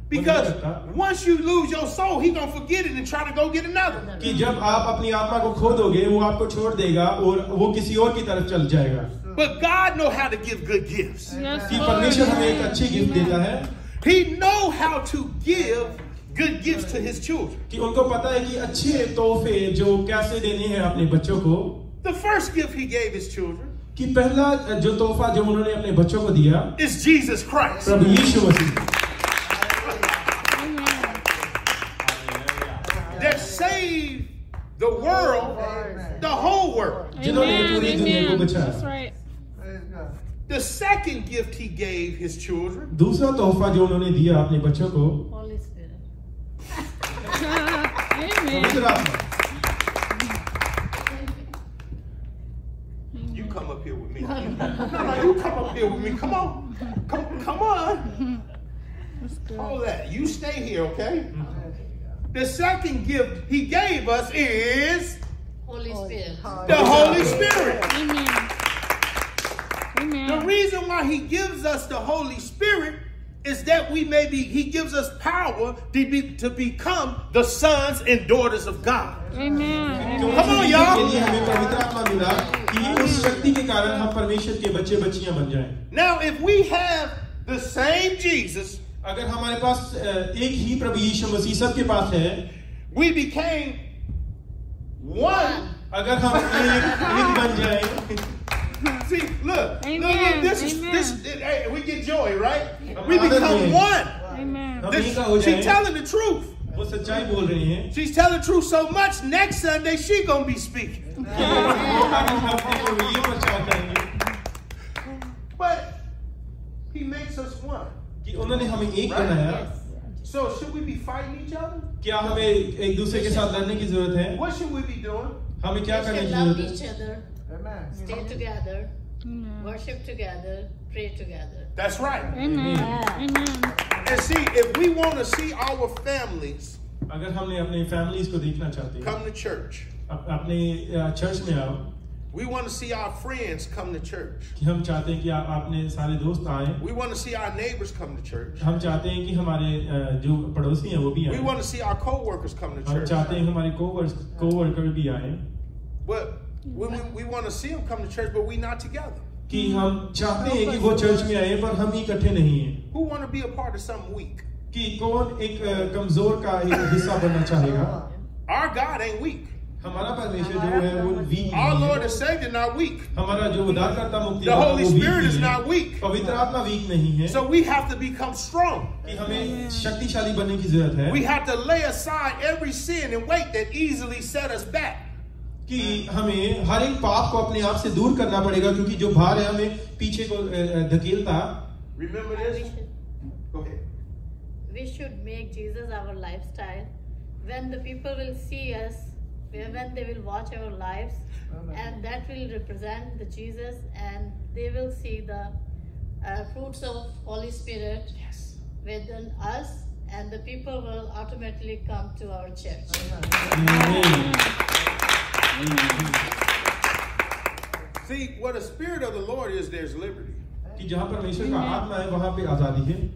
Because once you lose your soul, he gonna forget it and try to go get another.
कि जब आप अपनी आत्मा को खो दोगे वो आपको छोड़ देगा और वो किसी और की तरफ चल जाएगा.
But God know how to give good gifts.
कि परमेश्वर हमें एक अच्छी गिफ्ट देता है.
He know how to give good gifts to his children.
कि उनको पता है कि अच्छे तोहफे जो कैसे देने हैं अपने बच्चों को.
The first gift he gave his children
कि पहला जो तोहफा जो उन्होंने अपने बच्चों को दिया
is Jesus Christ.
Prabhu Yeshu Masih.
That saved the world, the whole world.
जिन्होंने पूरी दुनिया को बचाया.
That's right.
The second gift he gave his children
दूसरा तोहफा जो उन्होंने दिया अपने बच्चों को
Holy Spirit.
Amen.
पवित्र आत्मा.
You come up here with me. No, you come up here with me. Come on. Come on. All that. You stay here, okay? The second gift he gave us is
Holy Spirit.
the Holy Spirit.
Amen. Amen.
The reason why he gives us the Holy Spirit is that he gives us power to become the sons and daughters of God.
Amen.
Come on, y'all.
के लिए हमें पवित्र आत्मा मिला कि उस शक्ति के कारण हम परमेश्वर के बच्चे बच्चियां बन जाएं.
Now, if we have the same Jesus,
अगर हमारे पास एक ही प्रभु यीशु मसीह सबके पास है,
we became one.
अगर हम एक बन जाएं.
See, look,
Amen.
this
Amen.
is hey, we get joy, right? We become one.
Amen.
हम एक हो
She's
जाएं.
telling the truth.
वो सच्चाई बोल रही हैं.
She's telling the truth so much. Next Sunday, she gonna be speaking.
कि हम अपने ये प्रचार करेंगे
But he makes us one.
कि उन्होंने हमें एक बनाया.
So should we be fighting each other?
क्या हमें एक दूसरे के साथ लड़ने की जरूरत है?
What should we be doing?
हमें क्या
We
करने
should
की
love
जरूरत है?
each other, stay together, worship together, pray together.
That's right.
Amen. Amen.
And see, if we want to see our families
अगर हमने अपने फैमिलीज को देखना चाहते हैं,
come to church,
अपने चर्च में आओ.
we want to see our friends come to church.
कि हम चाहते हैं कि अपने सारे दोस्त आए.
We want to see our neighbors come to church.
हम चाहते हैं कि हमारे जो पड़ोसी हैं वो भी
We
आए.
want to see our co-workers come to
हम
church.
चाहते हैं हमारे कोवर्कर भी आए.
But we want to see them come to church, but we not together.
कि हम चाहते हैं कि वो चर्च में आए पर हम इकट्ठे नहीं हैं.
Who want to be a part of something weak?
कि कौन एक कमजोर का एक हिस्सा बनना चाहेगा?
Our God ain't weak.
हमारा परमेश्वर जो है वो वीक
Our
नहीं
Lord
है.
and Savior not weak.
हमारा जो उद्धारकर्ता मुक्ति
The Holy Spirit is not weak.
पवित्र आत्मा वीक नहीं है.
So we have to become strong.
कि हमें शक्तिशाली बनने की जरूरत है.
We have to lay aside every sin and weight that easily set us back.
कि हमें हर एक पाप को अपने आप से दूर करना पड़ेगा क्योंकि जो भार है हमें पीछे को धकेलता.
Remember
We
this?
should,
Go ahead.
we should make Jesus our lifestyle. When the people will see us, when they will watch our lives, and that will represent the Jesus, and they will see the fruits of Holy Spirit within us, and the people will automatically come to our church.
See, where the Spirit of the Lord is, there's liberty.
कि जहाँ परमेश्वर का आत्मा है वहाँ पे आजादी है.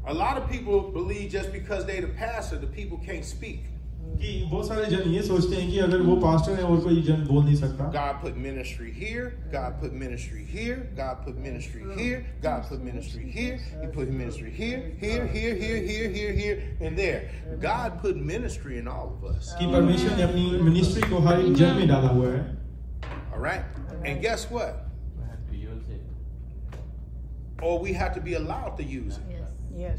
A lot of people believe just because they're the pastor, the people can't speak.
कि बहुत सारे जन ये सोचते हैं कि अगर वो पास्टर है और कोई जन बोल नहीं सकता.
God put ministry here, God put ministry here, God put ministry here, God put ministry here, He put ministry here, here, here, here, here, here, here, and there. God put ministry in all of us.
कि परमेश्वर ने अपनी ministry को हर एक जन में डाला हुआ है.
All right? And guess what?
We have to use it.
Or we have to be allowed to use it.
Yes.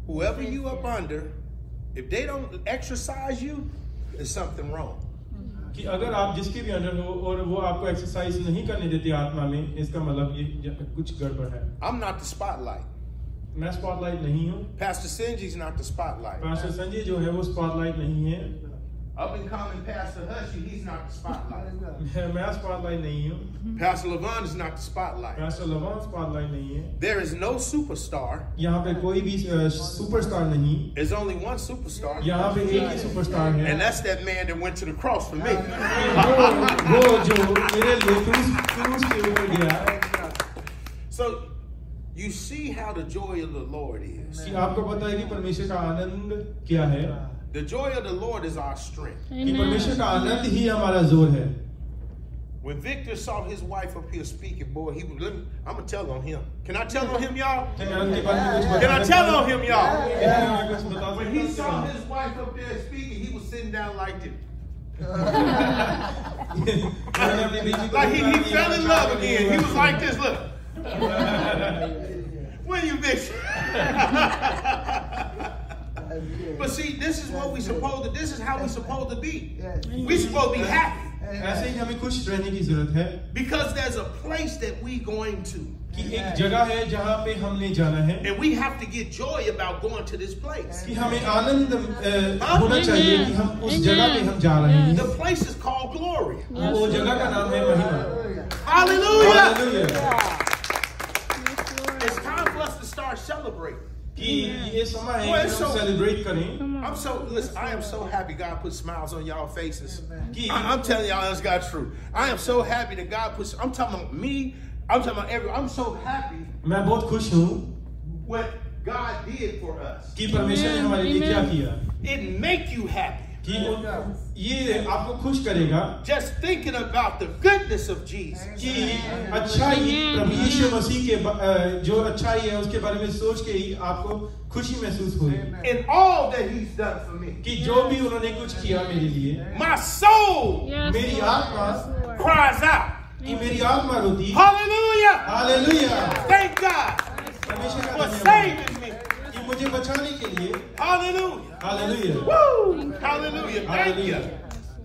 Whoever you up under, if they don't exercise you, there's something wrong.
कि अगर आप जिसके भी under हो और वो आपको exercise नहीं करने देते आत्मा में, इसका मतलब ये कुछ गड़बड़ है.
I'm not the spotlight.
मैं स्पॉटलाइट नहीं हूँ.
Pastor Sinji's not the spotlight.
Pastor Sanjay जो है वो स्पॉटलाइट नहीं है.
Up and coming Pastor Hushy, he's not the spotlight.
मैं स्पॉटलाइट नहीं हूँ.
Pastor Levon is not the spotlight.
Pastor Lavan spotlight नहीं है.
There is no superstar.
यहाँ पे कोई भी सुपरस्टार नहीं.
There's only one superstar.
यहाँ पे एक ही सुपरस्टार है.
And that's that man that went to the cross for me.
वो जो मेरे लिए क्रूस के ऊपर गया.
So You see how the joy of the Lord is.
कि आपको पता है कि परमेश्वर का आनंद क्या है?
The joy of the Lord is our strength.
कि परमेश्वर का आनंद ही हमारा जोर है.
When Victor saw his wife up here speaking, boy, I'm gonna tell on him. Can I tell on him, y'all? Can I tell on him, y'all? When he saw his wife up there speaking, he was sitting down like this. Like he fell in love again. He was like this, look. When you bitch. But see, this is what we supposed to. This is how we supposed to be. We supposed to be happy.
ऐसे ही हमें खुश रहने की जरूरत है.
Because there's a place that we going to.
कि एक जगह है जहाँ पे हमने जाना है.
And we have to get joy about going to this place.
कि हमें आनंद होना चाहिए कि हम उस जगह पे हम जा रहे हैं.
The place is called glory.
वो जगह का नाम है महिमा.
Hallelujah.
Hallelujah.
It's time for us to start celebrating.
कि ये समय है कि हम सेलिब्रेट करें.
Listen, I am so happy God put smiles on y'all faces. I'm telling y'all that's God's truth. I am so happy that God puts, I'm talking about me, I'm talking about everyone. I'm so happy.
मैं बहुत खुश हूँ
what God did for us.
कि परमेश्वर ने हमारे लिए क्या किया.
It make you happy.
कि ये आपको खुश करेगा.
Just thinking about the goodness of Jesus.
कि अच्छाई प्रभु यीशु मसीह के जो अच्छाई है उसके बारे में सोच के ही आपको खुशी महसूस होगी.
In all that He's done for me.
कि जो भी उन्होंने कुछ किया मेरे लिए.
My soul.
मेरी आत्मा
cries out.
कि मेरी आत्मा रोती.
Hallelujah.
Hallelujah.
Thank God for saving me.
कि मुझे बचाने के लिए.
Hallelujah.
Hallelujah.
Woo! Hallelujah. Thank you.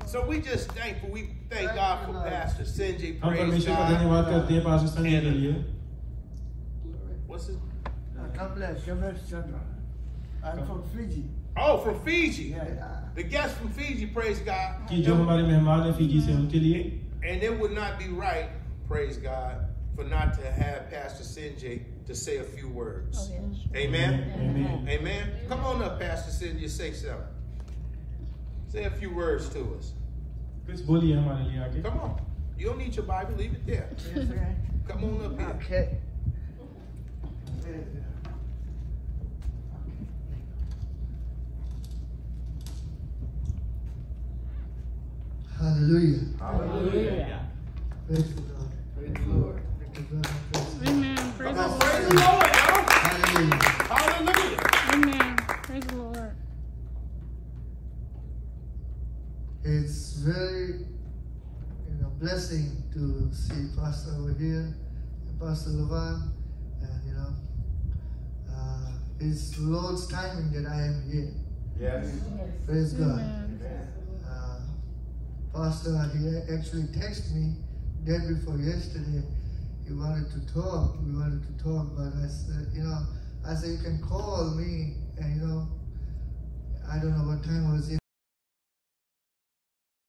So we just thankful. We thank God for Pastor Sinjay.
हम
Praise
परमेश्वर का
God.
धन्यवाद करते हैं पास्टर संजय के लिए.
What's his?
God bless Chandra. I'm from Fiji.
Oh, from Fiji.
Yeah.
The guests from Fiji, praise God.
कि जो हमारे मेहमान हैं फिजी से उनके लिए.
And it would not be right, praise God, for not to have Pastor Sinjay to say a few words.
Oh, yes.
Amen?
Amen.
Amen. Come on up, Pastor Sinjay, say something. Say a few words to us.
कुछ बोलिए हमारे लिए आगे.
Come on. You don't need your Bible, leave it there.
Yes, sir.
Come on up here.
Okay. Hallelujah.
Hallelujah.
Praise the Lord. Praise the Lord.
Amen. Praise
Come
the
on,
Lord.
praise the Lord, y'all.
Hallelujah.
Hallelujah.
Amen. Praise the Lord.
It's very, blessing to see Pastor over here and Pastor Levan, and it's Lord's timing that I am here.
Yes.
Praise God.
Amen.
Pastor, he actually texted me day before yesterday. He wanted to talk. We wanted to talk, but I said, you can call me, and I don't know what time I was in.